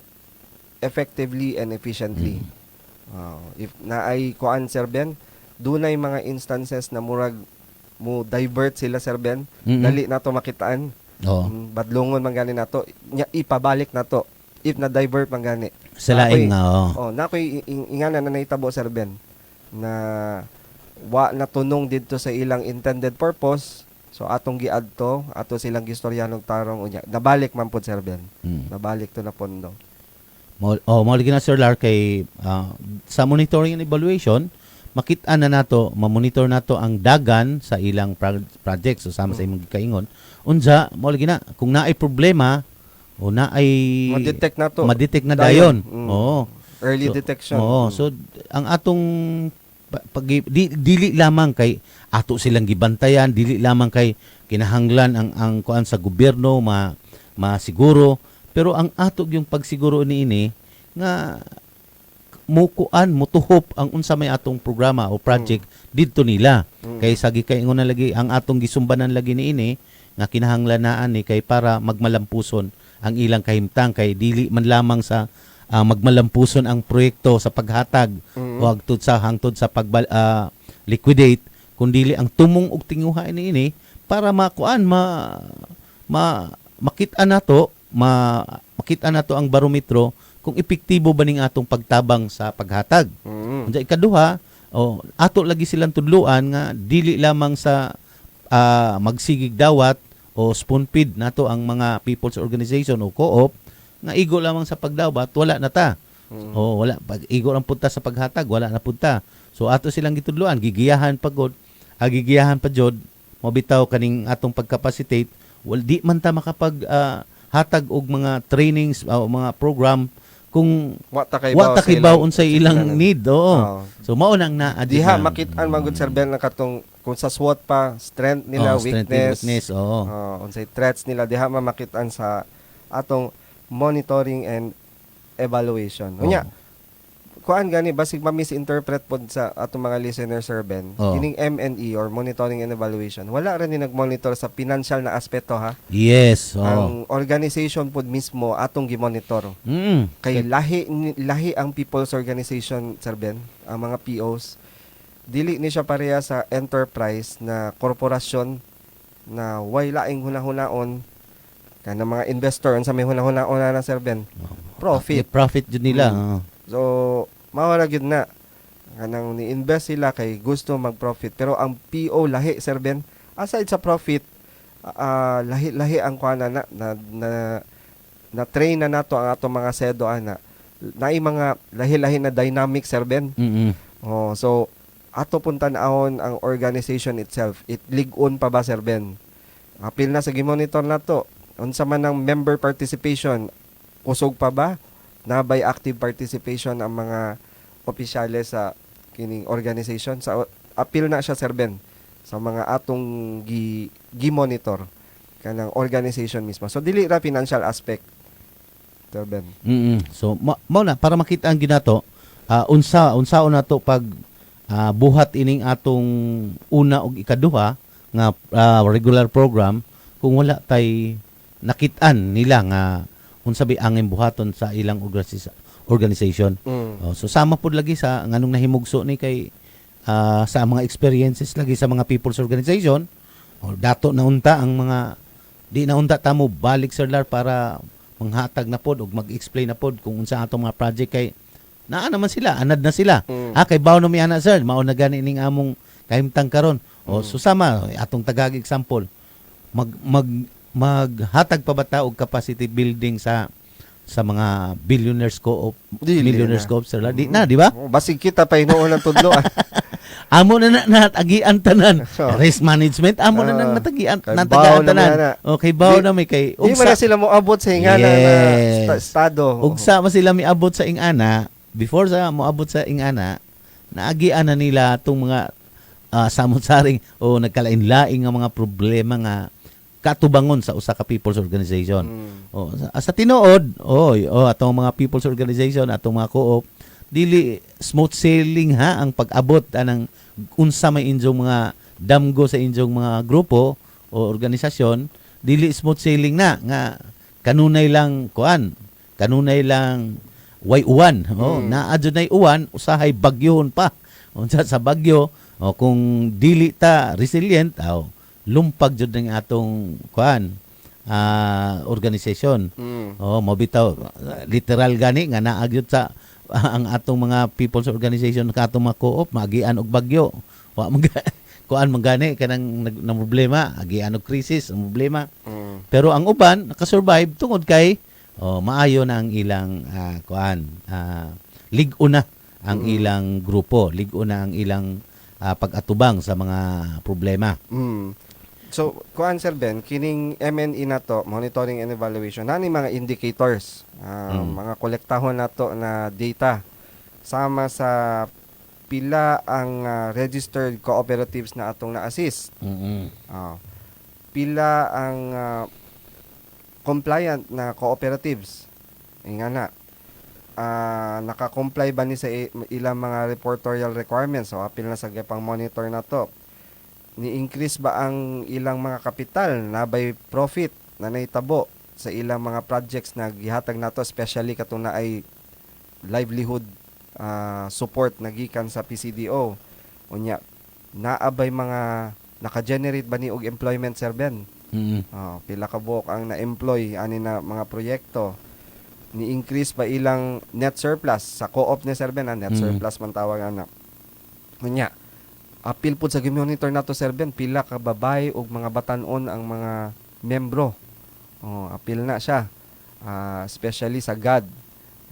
S10: effectively and efficiently. If naay kuan, Sir Ben, dunay mga instances na murag mo divert sila, Sir Ben, dali na to makitaan. Badlongon man gani nato, ipabalik na to if na divert man gani.
S9: Sa laing nga,
S10: nakoy ingana na nahitabo, Sir Ben, na wa natunong didto sa ilang intended purpose. So atong giadto, ato silang gistoryanong tarong unya. Nabalik man pud, Sir Ben. Nabalik to na pondo.
S9: Mao lagi na, Sir Lar, kay sa monitoring and evaluation, makita na nato, ma-monitor nato ang dagan sa ilang projects so sama sa imong gikaingon. Unsa mao lagi na kung naay problema o naay ma-detect na dayon.
S10: Early detection.
S9: So ang atong dili lamang kay ato silang gibantayan, dili lamang kay kinahanglan ang kuan sa gobyerno masiguro, pero ang ato yung pagsiguro niini nga mutuhop ang unsa may atong programa o project didto nila. Kay sa gikaingon na lagi ang atong gisumbanan lagi niini nga kinahanglan naan ni kay para magmalampuson ang ilang kahimtang, kay dili man lamang sa magmalampuson ang proyekto sa paghatag o hangtod sa liquidate, kundi ang tumong og tinguha niini para makuan makita nato ang barometro kung epektibo ba ning atong pagtabang sa paghatag. Unsa ikaduha, ato lagi silang tudluan nga dili lamang sa magsigig dawat o spoon feed nato ang mga people's organization o co-op nga igo lamang sa pagdawat, wala na ta. Wala, pag igo lang punta sa paghatag, wala na punta. So ato silang gitudluan, gigiyahan pa jud mobitaw kaning atong pagcapacitate, di man ta makapag hatag og mga trainings o mga program kung wa ta kay baw unsay ilang need. So mao nang
S10: diha makit-an man gud, Sir Ben, na katong kung sa SWOT pa strength nila, weakness, unsay threats nila, diha makit-an sa atong monitoring and evaluation. Unya, kuan gani basig ma-misinterpret pod sa atong mga listeners, Sir Ben. Kining MNE or monitoring and evaluation, wala ra ni nag-monitor sa financial na aspeto, ha?
S9: Yes.
S10: Ang organization pod mismo atong gi-monitor. Kay lahi ang people's organization, Sir Ben, ang mga POs. Dili ni siya pareha sa enterprise na korporasyon na way laing hunahunaon kana mga investor sa may hunahunaon na, Sir Ben. Profit jud nila. So, mawala gyud na kanang ni-invest sila kay gusto mag-profit, pero ang PO lahi, Sir Ben, aside sa profit, lahi ang kuana na train na nato ang atong mga sedo ana. Naay mga lahi-lahi na dynamic, Sir Ben. So ato pun tan-awon ang organization itself. It lig-on pa ba, Sir Ben? Apil na sa gi-monitor nato. Unsa man ang member participation, kusog pa ba? Nabay active participation ang mga opisyales sa kining organization. Sa appeal na siya, Sir Ben, sa mga atong gi-monitor kanang organization mismo. So dili ra financial aspect, Sir Ben.
S9: So mao na para makita ang ginato, unsaon nato pag buhat ining atong una ug ikaduha nga regular program kung wala tay nakit-an nila nga unsa bay angin buhaton sa ilang organization. So sama pud lagi sa nganong nahimugso ni kay sa mga experiences lagi sa mga people's organization, dato na unta ang mga di na unta ta mo balik, Sir Lar, para manghatag na pod ug mag-explain na pod kung unsa atong mga project kay naa naman sila, anad na sila. Kay bawo no mi ana, sir, mao na gani ning among kahimtang karon. So sama atong tagag example, maghatag pa ba ta og capacity building sa mga millionaires co-op, Sir Lar? Di na, di ba?
S10: Basig kita pa hinuon ang tudlo.
S9: amo na natagian tanan.
S10: So,
S9: Risk management amo na nang natagian
S10: kay
S9: natagaan
S10: bawo na
S9: tanan.
S10: na.
S9: Okay, bawo
S10: Di-
S9: na may kay
S10: Di man na sila mo abot sa ingana
S9: Yes.
S10: na estado.
S9: ug sa sila miabot sa ingana, before sa moabot sa ingana, naagian na nila tong mga samot-saring o nagkalain-laing nga mga problema nga katubangon sa usa ka people's organization. O sa tinuod, atong mga people's organization, atong mga co-op, dili smooth sailing ha ang pag-abot anang unsa may inyong mga damgo sa inyong mga grupo o organisasyon, dili smooth sailing na nga kanunay lang kanunay lang way uwan. Naa jud nay uwan, usahay bagyohon pa. Unsa sa bagyo, kung dili ta resilient, lumpag jud ng atong organisasyon. Mo bitaw literal gani nga naa gyud sa ang atong mga people's organization katong mga co-op magian og bagyo. Wa man gani kanang na problema, agian og krisis ang problema. Pero ang uban nakasurvive tungod kay maayo na ang ilang lig-o na ang ilang grupo, lig-o na ang ilang pag-atubang sa mga problema.
S10: So, kuan Sir Ben, kining MNE na to, monitoring and evaluation, nani mga indicators, mga kolektahon na to na data, sama sa pila ang registered cooperatives na atong na-assist. Pila ang compliant na cooperatives. Nga na, naka-comply ba ni sa ilang mga reportorial requirements? So, apil na sa pang monitor na to. Ni-increase ba ang ilang mga kapital na by profit na naitabo sa ilang mga projects na gihatag nato, especially katong na ay livelihood support na gikan sa PCDO? Unya, naabay mga naka-generate ba ni og employment, Sir Ben? Pila ka buok ang na-employ ani na mga proyekto? Ni-increase ba ilang net surplus sa co-op ni Sir Ben? Net surplus man tawag anak. Unya, apil po sa monitor nato Sir Ben, pila ka babay og mga batanon ang mga membro. Apil na siya. Especially sa GAD,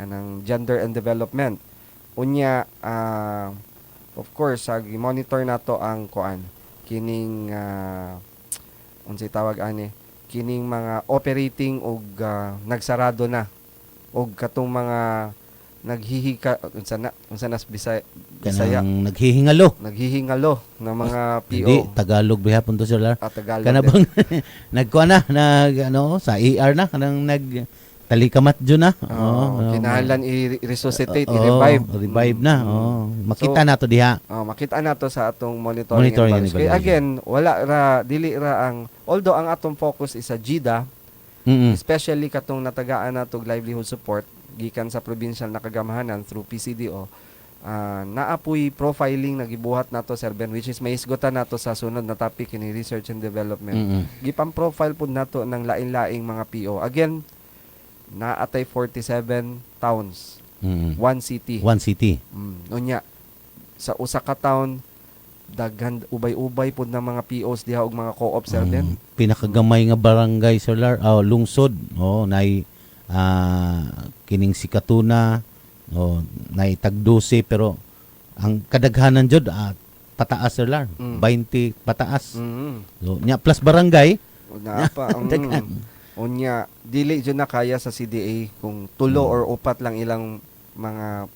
S10: kanang Gender and Development. Unya, of course, sa monitor nato ang kining unsay tawag ani, kining mga operating og nagsarado na og katong mga naghihika unsa na Bisaya
S9: Kanang naghihingalo
S10: na mga PO.
S9: Hindi Tagalog bihapon to sir.
S10: Tagalog.
S9: Kana bang sa ER na kanang talikamat jud na.
S10: Kinahanglan i-resuscitate, i-revive.
S9: Na. Makita nato diha.
S10: Makita nato sa atong monitoring and evaluation. Kaya again, dili ra although ang atong focus is sa GIDA, especially katong natagaan nato livelihood support gikan sa provincial na kagamahanan through PCDO, naapoy profiling na gibuhat nato Sir Ben, which is maisgutan nato sa sunod na topic in research and development. Gipang profile pud nato ng lain-laing mga PO. Again, naatay 47 towns, one city. Unya, sa usa ka town, daghan ubay-ubay pud ng mga POs diha og mga co-op Sir Ben.
S9: Pinakagamay nga barangay sir, lungsod, nay kining Sikatuna, nay Tagdusi, pero ang kadaghanan jud pataas sir, 20 pataas. So nya plus barangay
S10: unya dili jud na kaya sa CDA kung tulo or upat lang ilang mga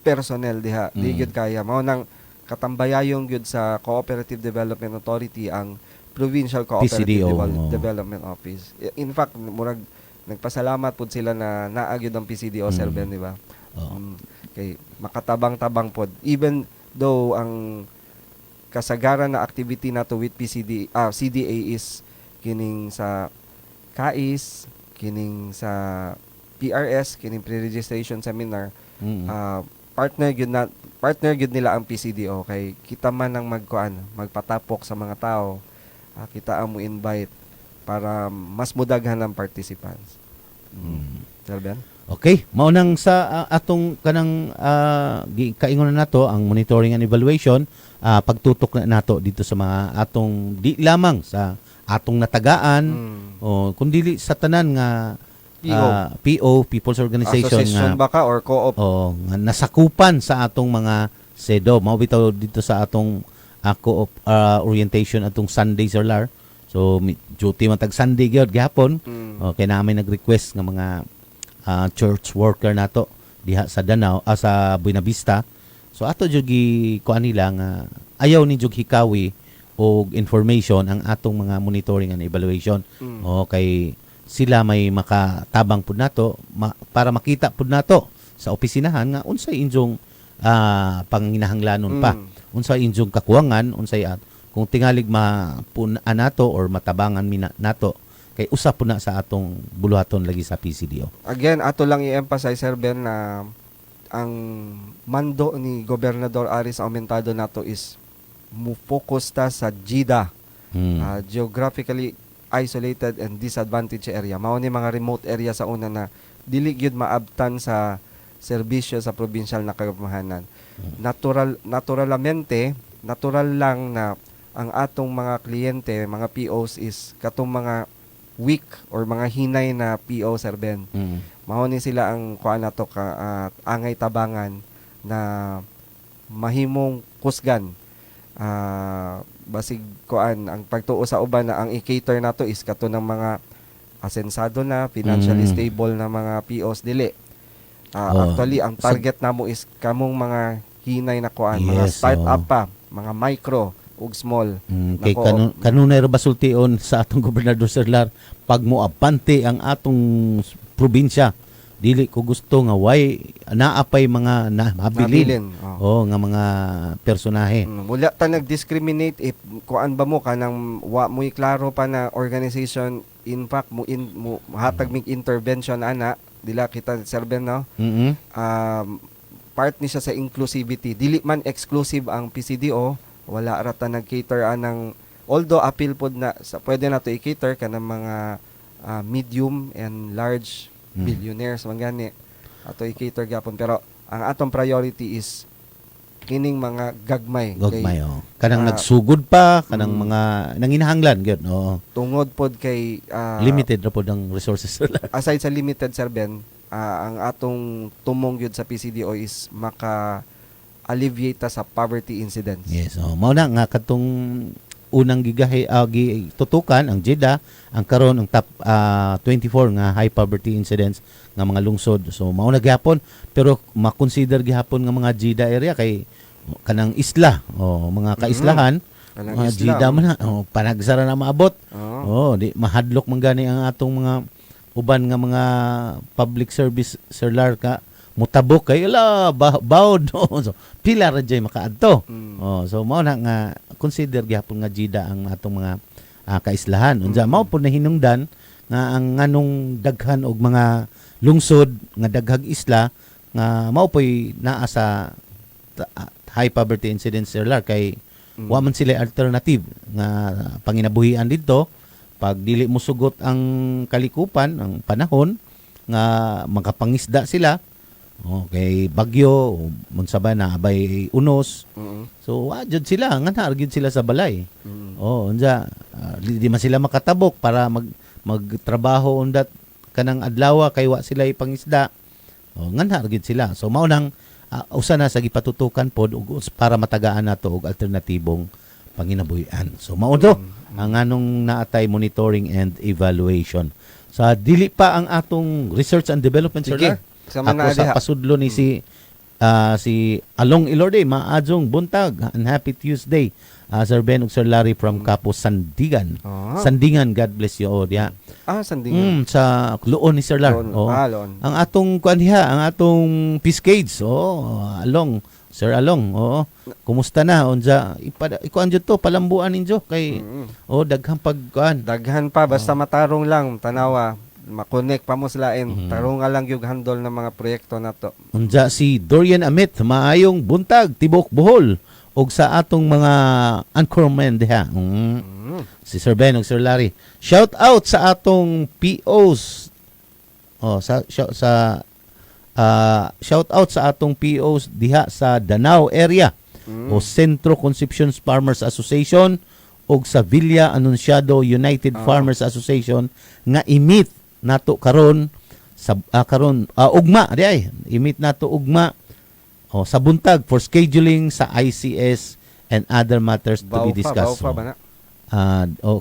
S10: personnel diha. Di gyud kaya mao nang katambayayong gyud sa Cooperative Development Authority ang Provincial Cooperative
S9: PCDO,
S10: Development Office. In fact, murag nagpasalamat pud sila na naagid ang PCDO Sir Ben, di ba? Kay makatabang-tabang pod. Even though ang kasagaran na activity nato with CDA is kining sa KAIS, kining sa PRS, kining pre-registration seminar, partner gyud nila ang PCDO kay kita man ang magpatapok sa mga tao, kita ang mo invite para mas mudaghan ang participants. Sir Ben?
S9: Okay, mao nang sa atong kanang kaingon na nato ang monitoring and evaluation, pagtutok na nato dito sa mga atong di lamang sa atong natagaan o kundi sa tanan nga PO, People's Organization
S10: Association
S9: nga
S10: baka or co-op.
S9: nga nasakupan sa atong mga Sedo. Mao bitaw dito sa atong ako orientation atong Sunday Sir Lar. So duty man tag Sunday gyud gihapon. Okay, namin nag-request nga mga church worker nato diha sa Danau, sa Buena Vista. So ato jud gi kuan nila nga ayaw ni jud hikawi og information ang atong mga monitoring and evaluation. Okay, sila may makatabang pud nato para makita pud nato sa opisinahan nga unsay injong panginahanglanon pa. Unsay injong kakuwangan, unsay kung tingalig mapuna nato or matabangan nato kay usa po na sa atong buluhaton lagi sa PCDO.
S10: Again, ato lang i-emphasize, Sir Ben, na ang mando ni Gobernador Aris Aumentado nato is mu-focus ta sa GIDA, geographically isolated and disadvantaged area. Mao ni mga remote area sa una na dili gyud maabtan sa serbisyo sa provincial na kagamahanan. Natural lang na ang atong mga kliyente, mga POs is katong mga weak or mga hinay na PO, Sir Ben. Mao ni sila ang kuan nato angay tabangan na mahimong kusgan. Basig kuan ang pagtuo sa uban na ang i-cater nato is kato ng mga asensado na, financially stable na mga POs dili. Actually, ang target namo is kamong mga hinay na kuan, mga start-up pa, mga micro ug small.
S9: Kay kanunay ra basultion sa atong Gobernador Sir Lar, pag moabante ang atong probinsya, dili ko gusto nga way naapay mga mabilin. Nga mga personahe.
S10: Mula ta nag-discriminate if kuan ba mo kanang wa mo klaro pa na organization, in fact mo hatag mig intervention ana dila kita Sir Ben, no? Part ni siya sa inclusivity. Dili man exclusive ang PCDO, wala rata nag-cater anang, although appeal pod na pwede na to i-cater kanang mga medium and large billionaires man gani ato i-cater gyapon, pero ang atong priority is kining mga gagmay
S9: kanang nagsugod pa kanang mga nanginahanglan gyud
S10: tungod pod kay
S9: limited ra pod ang resources.
S10: Aside sa limited, Sir Ben, ang atong tumong gyud sa PCDO is maka alleviate sa poverty incidence.
S9: Yes, mao na nga katong unang tutukan ang JEDA, ang karon ang top 24 nga high poverty incidence nga mga lungsod. So mao na gyapon, pero ma-consider gyapon nga mga JEDA area kay kanang isla mga kaislahan, mga JEDA man panagsara na maabot. Di mahadlok man gani ang atong mga uban nga mga public service Sir Lar ka mutabok kay bawd so pila ra jay makaadto. So mao na nga consider gyapon nga JEDA ang atong mga kaislahan. Unsa mao pud na hinungdan nga ang nganong daghan og mga lungsod nga daghag isla nga mao poy naa sa high poverty incidence Sir Lar kay wa man sila alternative nga panginabuhian didto pag dili mo sugot ang kalikupan, ang panahon nga makapangisda sila. Okay, bagyo, munsa ba na abay unos. So, jud sila, nga naargid sila sa balay. Unsa, di man sila makatabok para magtrabaho undat kanang adlaw kay wa sila ipangisda. Nga naargid sila. So, mao nang usa na sa gipatutukan pod para matagaan nato og alternatibong panginabuhian. So, mao do ang anong naatay monitoring and evaluation. Sa dili pa ang atong research and development, Sir Lar. Ako sa pasudlo ni si Along Ilorde, maadjong buntag and happy Tuesday. Sir Ben ug Sir Larry from Capo Sandigan. Sandingan, God bless you all.
S10: Sandingan.
S9: Sa Luon ni Sir Lar.
S10: Luon.
S9: Ang atong kuan diha, ang atong Piscades. Along Sir Along. Kumusta na? Unsa ikuan jud to palambuan ninyo kay daghang pagkuan.
S10: Daghan pa basta matarong lang tanawa. Makonek pa mo sila tarong lang yung handle ng mga proyekto na to.
S9: Unja si Dorian Amit, maayong buntag, tibok Bohol, og sa atong mga anchorman diha. Si Sir Ben ug Sir Larry. Shout out sa atong POs. Shout out sa atong POs diha sa Danau area o Centro Concepcion Farmers Association og sa Villa Anunciado United Farmers Association nga imit nato karon sa ugma di ay imit nato ugma sa buntag for scheduling sa ICS and other matters to be discussed.
S10: Bao pa ba na?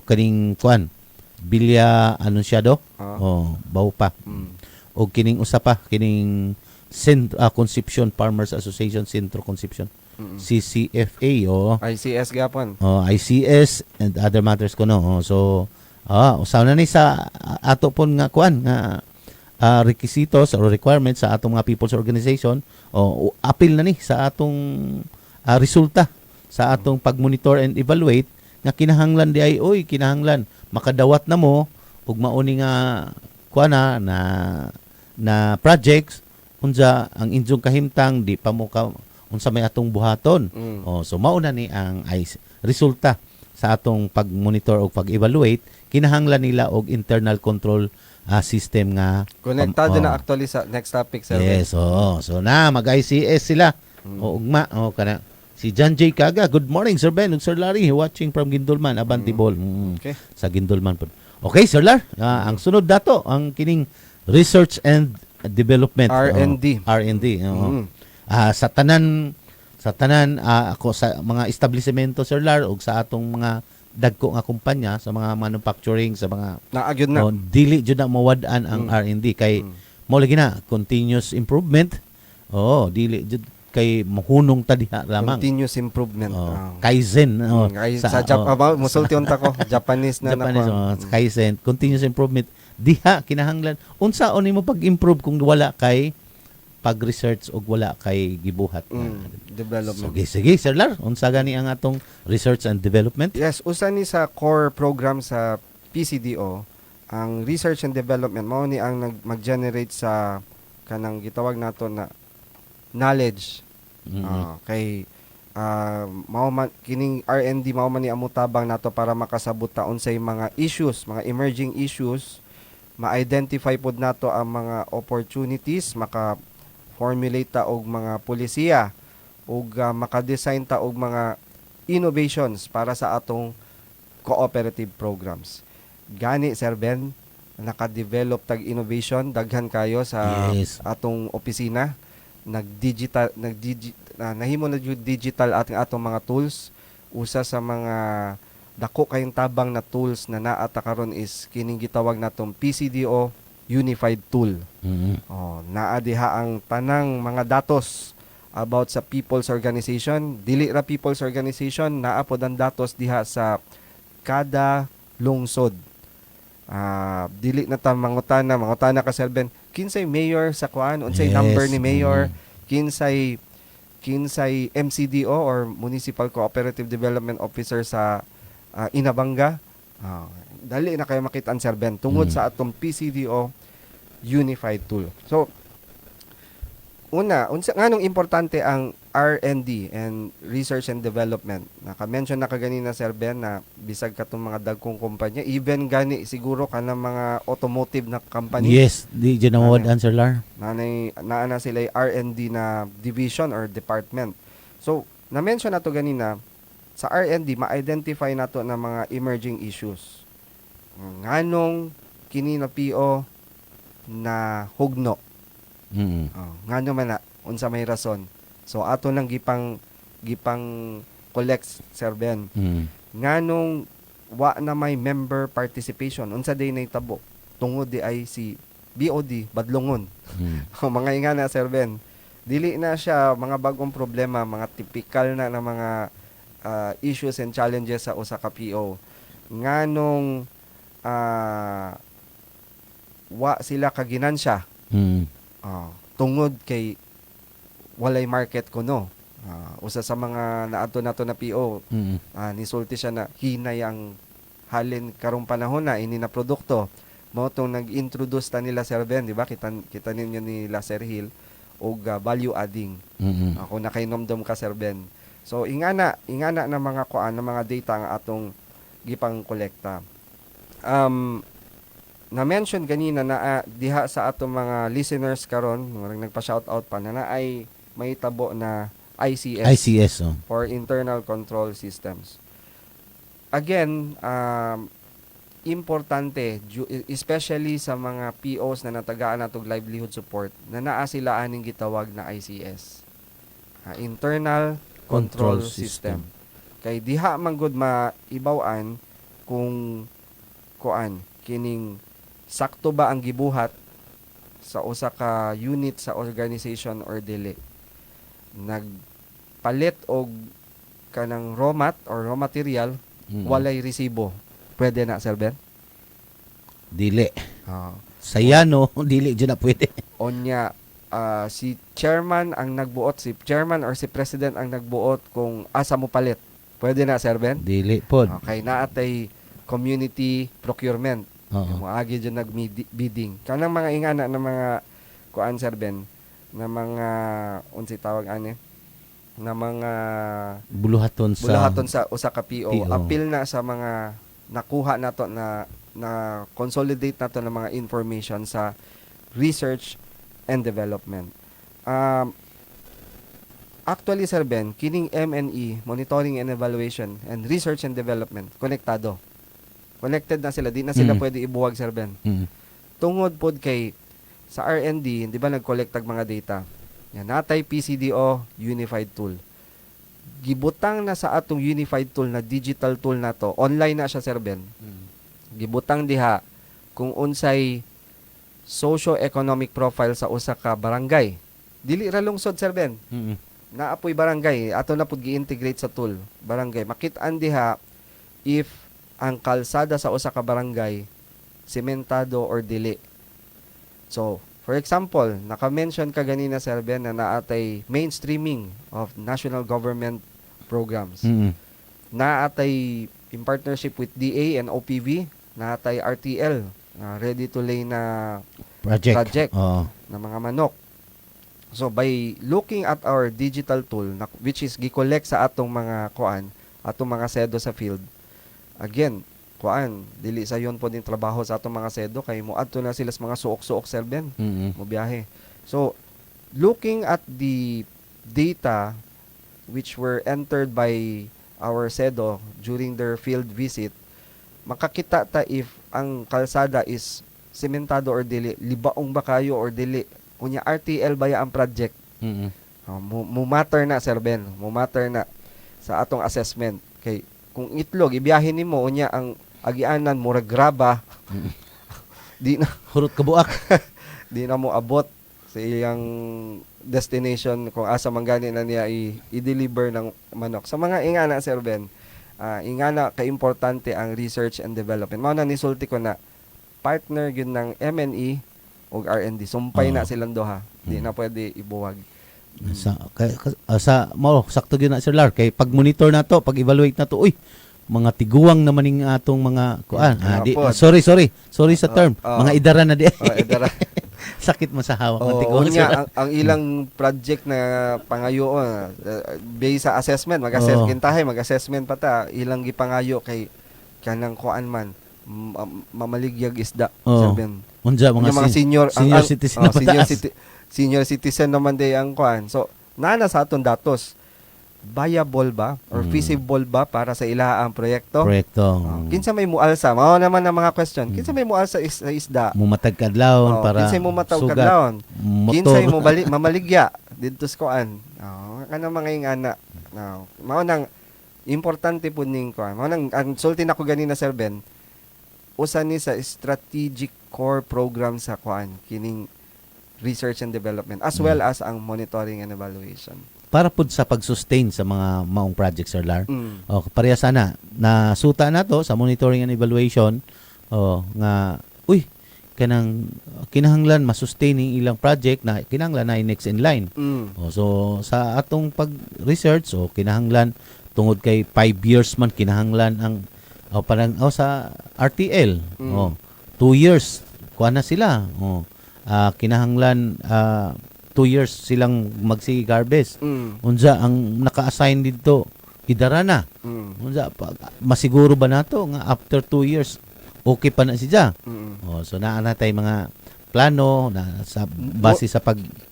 S9: Kaning kuan Bilya Anunciado. Bao pa. O kining usa pa kining Concepcion Farmers Association Centro Concepcion. CCFA
S10: ICS gapon.
S9: ICS and other matters kuno. So usaw na ni sa ato pon nga kuan nga requisitos or requirements sa atong mga people's organization apil na ni sa atong resulta sa atong pag-monitor and evaluate nga kinahanglan di ay kinahanglan makadawat na mo ug mauni nga kuana na projects unsa ang inyong kahimtang di pa mo ka unsa may atong buhaton. So mauna ni ang resulta sa atong pag-monitor o pag-evaluate kinahanglan nila og internal control system nga
S10: konektado na actually sa next topic sir.
S9: Yes, so na mag-ICS sila. Ugma kana si John J. Kaga. Good morning Sir Ben ug Sir Larry watching from Gindulman, Abantibol.
S10: Okay.
S9: Sa Gindulman po. Okay Sir Lar, ang sunod dato ang kining research and development
S10: R&D.
S9: R&D. Sa tanan ako sa mga establishmento Sir Lar ug sa atong mga dagko nga kumpanya sa mga manufacturing sa mga
S10: naagyod na
S9: dili jud na mawad-an ang R&D kay mo lagi na continuous improvement. Dili jud kay mahunong ta diha lamang
S10: continuous improvement.
S9: Kaizen
S10: sa Japan musulti unta ko Japanese na
S9: Kaizen continuous improvement diha kinahanglan unsaon nimo pag-improve kung wala kay pag-research o wala kay gibuhat
S10: development.
S9: Sige Sir Lar, unsa gani ang atong research and development?
S10: Yes, usa ni sa core program sa PCDO ang research and development mao ni ang mag-generate sa kanang gitawag nato na knowledge. Kay mao man kining R&D mao man ni amutabang nato para makasabot ta unsay mga issues, mga emerging issues, ma-identify pod nato ang mga opportunities, maka-formulate ta og mga polisiya ug maka-design ta og mga innovations para sa atong cooperative programs. Gani Sir Ben, naka-develop tag innovation daghan kayo sa atong opisina. Nahimo na jud digital ating atong mga tools. Usa sa mga dako kayong tabang na tools na naata karon is kining gitawag natong PCDO Unified Tool. Naa diha ang tanang mga datos about sa people's organization. Dili ra people's organization, naa pod ang datos diha sa kada lungsod. Dili na ta mangutana ka Sir Ben, kinsay mayor sa kuan, unsay number ni mayor, kinsay MCDO or Municipal Cooperative Development Officer sa Inabanga. Dali na kayo makita ang Sir Ben tungod sa atong PCDO Unified Tool. So nganong importante ang R&D and research and development. Naka-mention na kaganina Sir Ben na bisag katong mga dagkong kumpanya, even gani siguro kana mga automotive na company.
S9: Yes, di dyan nawad Sir Lar.
S10: Naa na sila R&D na division or department. So, na-mention na to ganina, sa R&D ma-identify nato na mga emerging issues. Nganong kini na PO na hugno. Ngano man na unsa may rason. So ato nang gipang collect Sir Ben. Nganong wa na may member participation unsa day nahitabo tungod di ay si BOD Badlongon. Mga ingana Sir Ben. Dili na siya mga bagong problema, mga typical na mga issues and challenges sa usa ka PO. Nganong wa sila kaginansya. Tungod kay walay market kuno. Usa sa mga naadto nato na PO, nisulti siya na hinay ang halin karong panahon na ini na produkto. Mao tong nag-introduce ta nila Sir Ben, di ba? Kita ninyo ni Sir Hill og value adding. Ako nakainomdom ka Sir Ben. So ingana na mga kuan na mga data nga atong gipang kolekta. Na-mention ganina na diha sa atong mga listeners karon, mga nagpa-shoutout pa na ay may tabo na ICS for internal control systems. Again, importante, especially sa mga POs na natagaan natong livelihood support, na naa sila aning gitawag na ICS. internal control
S9: Control
S10: system.
S9: system.
S10: Kay diha man gud maibaw-an kung kuan kining sakto ba ang gibuhat sa usa ka unit sa organization or dili. Nagpalit og kanang raw mat or raw material, walay resibo. Pwede na, Sir Ben?
S9: Dili.
S10: Ah.
S9: Saya no, dili dyan na pwede.
S10: Onya, si chairman ang nagbuot, si chairman or si president ang nagbuot kung asa mo palit. Pwede na, Sir Ben?
S9: Dili pod.
S10: Okay, naatay community procurement.
S9: Oo.
S10: Moagi dyan nag-bidding. Kanang mga ingana na mga kuan, Sir Ben, na mga, unsi tawag ani, na mga
S9: Buluhaton
S10: sa usa ka PO.
S9: PO.
S10: Appeal na sa mga nakuha nato na consolidate nato ng mga information sa research and development. Actually, Sir Ben, kining MNE, Monitoring and Evaluation, and Research and Development, konektado. Connected na sila. Di na sila pwede ibuwag, Sir Ben. Tungod pod kay sa R&D, di ba nag-collect tag mga data? Yan, natay PCDO Unified Tool. Gibutang na sa atong Unified Tool na digital tool na to. Online na siya, Sir Ben. Gibutang diha kung unsay socio-economic profile sa usa ka barangay. Dili ra lungsod, Sir Ben. Naapoy barangay, ato na pud gi-integrate sa tool. Barangay, makit-an diha if ang kalsada sa usa ka barangay sementado or dili. So, for example, naka-mention ka ganina, Sir Ben, na naatay mainstreaming of national government programs. Naatay in partnership with DA and OPV, naatay RTL, ready to lay na project na mga manok. So, by looking at our digital tool, which is gi-collect sa atong mga kuan, atong mga sedo sa field, again, kuan, dili sa yon po din trabaho sa atong mga sedo, kay mo adto na sila sa mga suok-suok, Sir Ben, mo biyahe. So, looking at the data which were entered by our sedo during their field visit, makakita ta if ang kalsada is sementado or dili, libaong ba kayo or dili, kunya RTL ba ya ang project. Matter na, Sir Ben, matter na sa atong assessment. Kay kung itlog ibiyahin nimo unya ang agianan mura graba, di na
S9: hurot kabuak.
S10: di na mo abot sa iyang destination kung asa man gani na niya i-deliver ng manok. Sa mga ingana, Sir Ben, ingana ka-importante ang research and development. Mao na nisulti ko na partner gyud ng MNE ug R&D. Sumpay na silang duha. Di na pwede ibuwag.
S9: Sa sakto gyud na, Sir Lar, kay pag monitor na to, pag evaluate na to, uy, mga tiguang naman ning atong mga kuan. Sorry sa term. Mga idaran na di.
S10: Idaran.
S9: Sakit mo sa hawak ng tiguang.
S10: Ang ilang project na pangayo based sa assessment, mag-assessment pa ta, ilang gipangayo kay kanang kuan man mamaligyag isda, Sir Ben.
S9: Unja mga
S10: senior
S9: citizen
S10: senior citizen naman day ang kuan. So, nana sa aton datos, viable ba or feasible ba para sa ilaang proyekto? Kinsa may mualsa? Mao naman ang mga question. Kinsa may mualsa sa isda?
S9: Mumatag kadlawon para
S10: kinsa mo mataw kadlawon? Kinsa mo mamaligya didto sa kuan? Kanang mga ingana. Mao nang importante pud ning kuan. Mao nang ang sulti nako ganina, Sir Ben, usa ni sa strategic core program sa kuan kining research and development as well as ang monitoring and evaluation.
S9: Para pud sa pag-sustain sa mga maong projects, Sir Lar. Pareha sana na suta na to sa monitoring and evaluation nga kanang kinahanglan ma-sustain ning ilang project na kinahanglan na next in line. So sa atong pag-research kinahanglan tungod kay 5 years man kinahanglan ang sa RTL 2 years kuha na sila. Kinahanglan 2 years silang magsigi-harvest. Unsa ang naka-assign dito? Idara na. Unsa masiguro ba nato nga after 2 years okay pa na siya? So naa na tay mga plano na sa base sa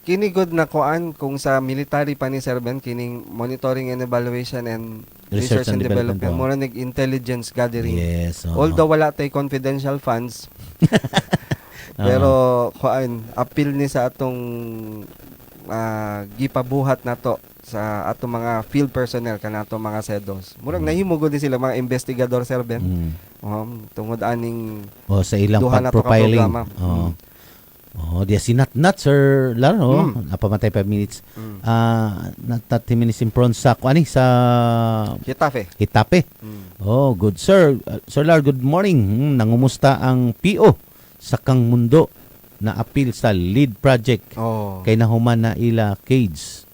S10: kini good na kuan kung sa military pa ni Sir Ben kining monitoring and evaluation and research and development mo nig intelligence gathering.
S9: Yes.
S10: Although wala tay confidential funds. Pero kuan appeal ni sa atong gipabuhat nato sa ato mga field personnel kanato mga sedos. Murag nahimo gud ni sila mga investigador Sir Ben. Tungod aning
S9: sa ilang
S10: duha na to ka
S9: pag-profiling.
S10: programa.
S9: Diya si Nat Sir Laro, napamatay 5 minutes. Nat 30 minutes in front sa sa Hitape. Good sir. Sir Lar, good morning. Nangumusta ang PO sa Kang Mundo na appeal sa lead project kay nahuman na ila cage.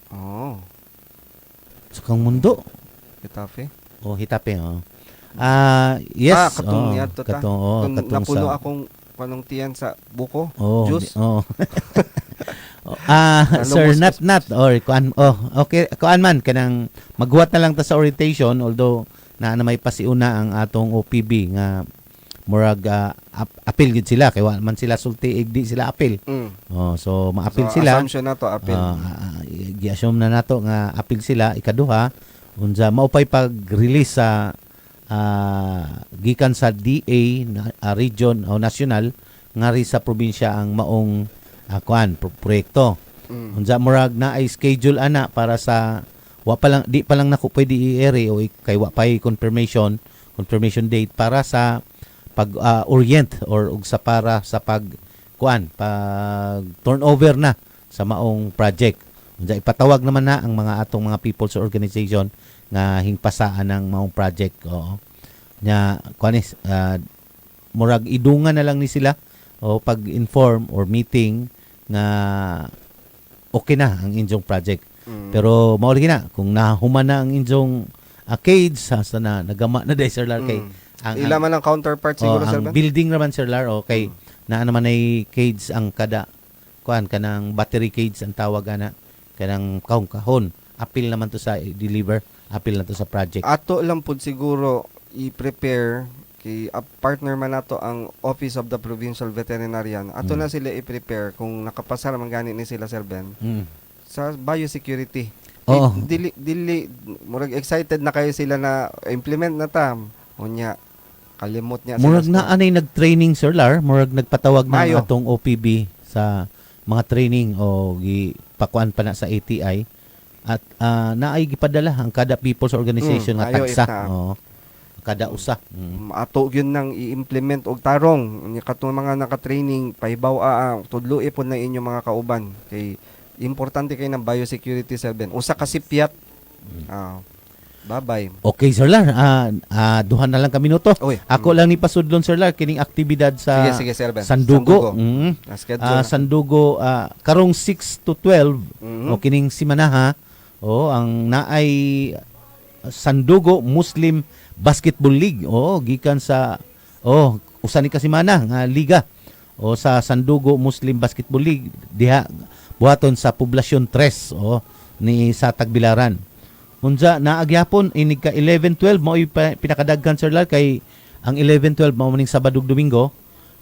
S9: Sa Kang Mundo.
S10: Hitape.
S9: Hitape. Yes.
S10: Katong yato ta.
S9: Katong
S10: napuno
S9: sa
S10: akong kanong tiyan sa buko. Juice.
S9: Sir Nat or kuan okay kuan man kanang maghuwat na lang ta sa orientation, although na may pasiuna ang atong OPB nga murag appeal gid sila kay wa man sila sulti di sila appeal. So ma-appeal sila.
S10: Assumption na to appeal.
S9: Gi-assume na nato nga appeal sila ikaduha unsa maupay pag-release sa gikan sa DA region o national ngari sa probinsya ang maong proyekto. Unsa murag na ay schedule ana para sa di pa lang nako pwede i-ere o kay wa pay confirmation date para sa pag orient or ug sa para sa pag turnover na sa maong project. Unsa ipatawag naman na ang mga atong mga people's organization nga hingpasaan ng maong project nya murag idungan na lang ni sila o pag-inform or meeting nga okay na ang inyong project. Pero mao na kung nahuman na ang inyong cage sa na nagama na Sir Lar kay
S10: ila man ang counterpart siguro Sir Ben.
S9: Building naman Sir Lar okay na naman ay cage ang kada kanang battery cage ang tawag ana kanang kahon appeal naman to sa deliver appeal na to sa project.
S10: Ato lang pud siguro i-prepare kay partner man nato ang Office of the Provincial Veterinarian. Ato na sila i-prepare kung nakapasa man gani ni sila Sir Ben. Sa biosecurity. Dili murag excited na kayo sila na implement na ta. Unya kalimot niya
S9: murag na anay nag-training Sir Lar, murag nagpatawag na atong OPB sa mga training o gipakuan pa na sa ATI. At naay gipadala ang kada people's organization nga tagsa kada usa.
S10: Ato gyud nang i-implement og tarong nya katong mga naka-training pahibaw tudlo ipon na inyo mga kauban kay importante kay ng biosecurity Sir Ben. Usa ka sipyat. Bye-bye.
S9: Okay Sir Lar, duha na lang ka minuto. Ako lang ni pasudlon Sir Lar kining aktibidad sa
S10: sige, Sir Ben.
S9: Sandugo. Sandugo karong 6 to 12 o kining simana ang naay Sandugo Muslim Basketball League gikan sa usa ni kasimana nga liga sa Sandugo Muslim Basketball League diha buhaton sa Poblasyon 3 ni sa Tagbilaran. Unsa naagyapon inig ka 11-12 mao pinakadaghan Sir Lar kay ang 11-12 mao maning Sabado ug Domingo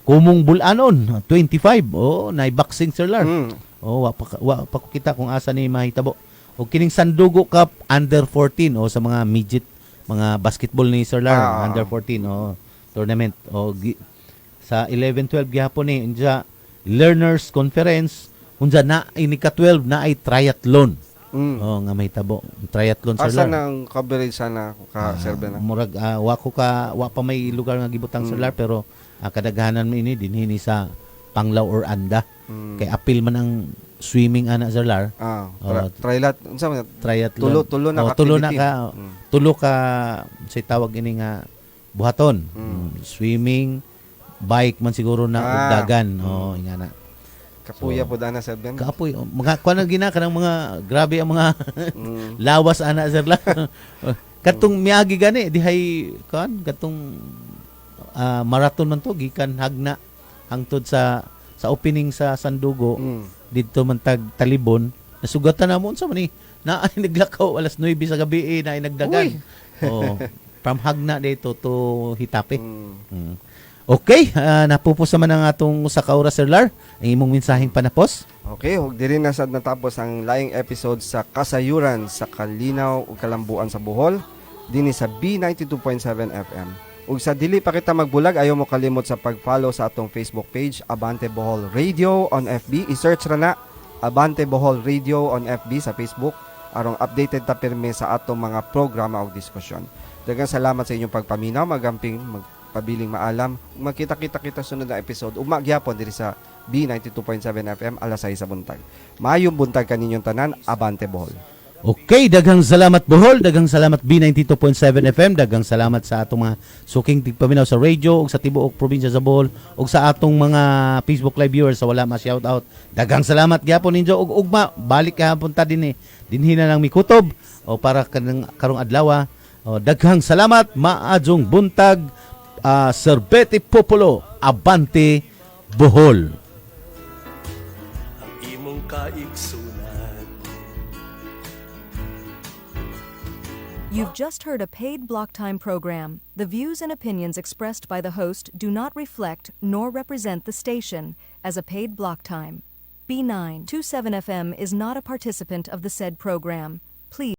S9: kumong bulanon 25 nay boxing Sir Lar. Wa pa ko kita kung asa ni mahitabo. O kining Sandugo Cup under 14 sa mga midget mga basketball ni Sir Lar under 14 tournament sa 11-12 gihapon ni unsa Learners Conference unsa na ini ka 12 na ay triathlon. Nga mahitabo triathlon Sir Lar.
S10: Asa nang coverage sana ka Sir Ben?
S9: Murag wa pa may lugar nga gibutang Sir Lar pero kadaghanan mo ini dinhi sa Panglao or Anda. Kay apil man ang swimming ana Sir Lar. Triathlon. Tulo ka say tawag ini nga buhaton. Swimming, bike man siguro na ug dagan. Ingana.
S10: Kapuya po ana Sir Ben.
S9: Kapuy. Mga kuan gina kanang mga grabe ang mga lawas ana Sir Lar. Katong miagi gani dihay katong marathon man to gikan Hagna hangtod sa opening sa Sandugo dito man Talibon nasugatan na mo unsa man ni na ay naglakaw alas 9 sa gabi na ay nagdagan from Hagna dito to Hitape. Okay, napupos naman ang atong sa kaura Sir Lar ang imong mensaheng panapos.
S10: Okay, ug diri na sad natapos ang laing episode sa Kasayuran sa Kalinaw ug Kalambuan sa Bohol dinhi sa B92.7 FM. Ug sa dili pa kita magbulag, ayaw mo kalimot sa pag-follow sa atong Facebook page, Abante Bohol Radio on FB. I-search ra na Abante Bohol Radio on FB sa Facebook. arong updated ta pirmi sa atong mga programa o diskusyon. Daghang salamat sa inyong pagpaminaw, magamping magpabiling maalam. Magkita-kita kita sunod na episode. Umagyapon diri sa B92.7 FM alas 6 sa buntag. Maayong buntag kaninyong tanan, Abante Bohol.
S9: Okay, daghang salamat Bohol, daghang salamat B92.7 FM, daghang salamat sa atong mga suking tigpaminaw sa radio ug sa tibuok probinsya sa Bohol ug sa atong mga Facebook live viewers sa wala ma-shout out. Daghang salamat gyapon ninyo ug ugma balik kahapon ta dinhi na lang mikutob o para karong adlaw. Daghang salamat, maadjong buntag, Serbete Popolo, Abante Bohol.
S7: Ang imong kaigsunan.
S11: You've just heard a paid block time program. The views and opinions expressed by the host do not reflect nor represent the station as a paid block time. B927 FM is not a participant of the said program. Please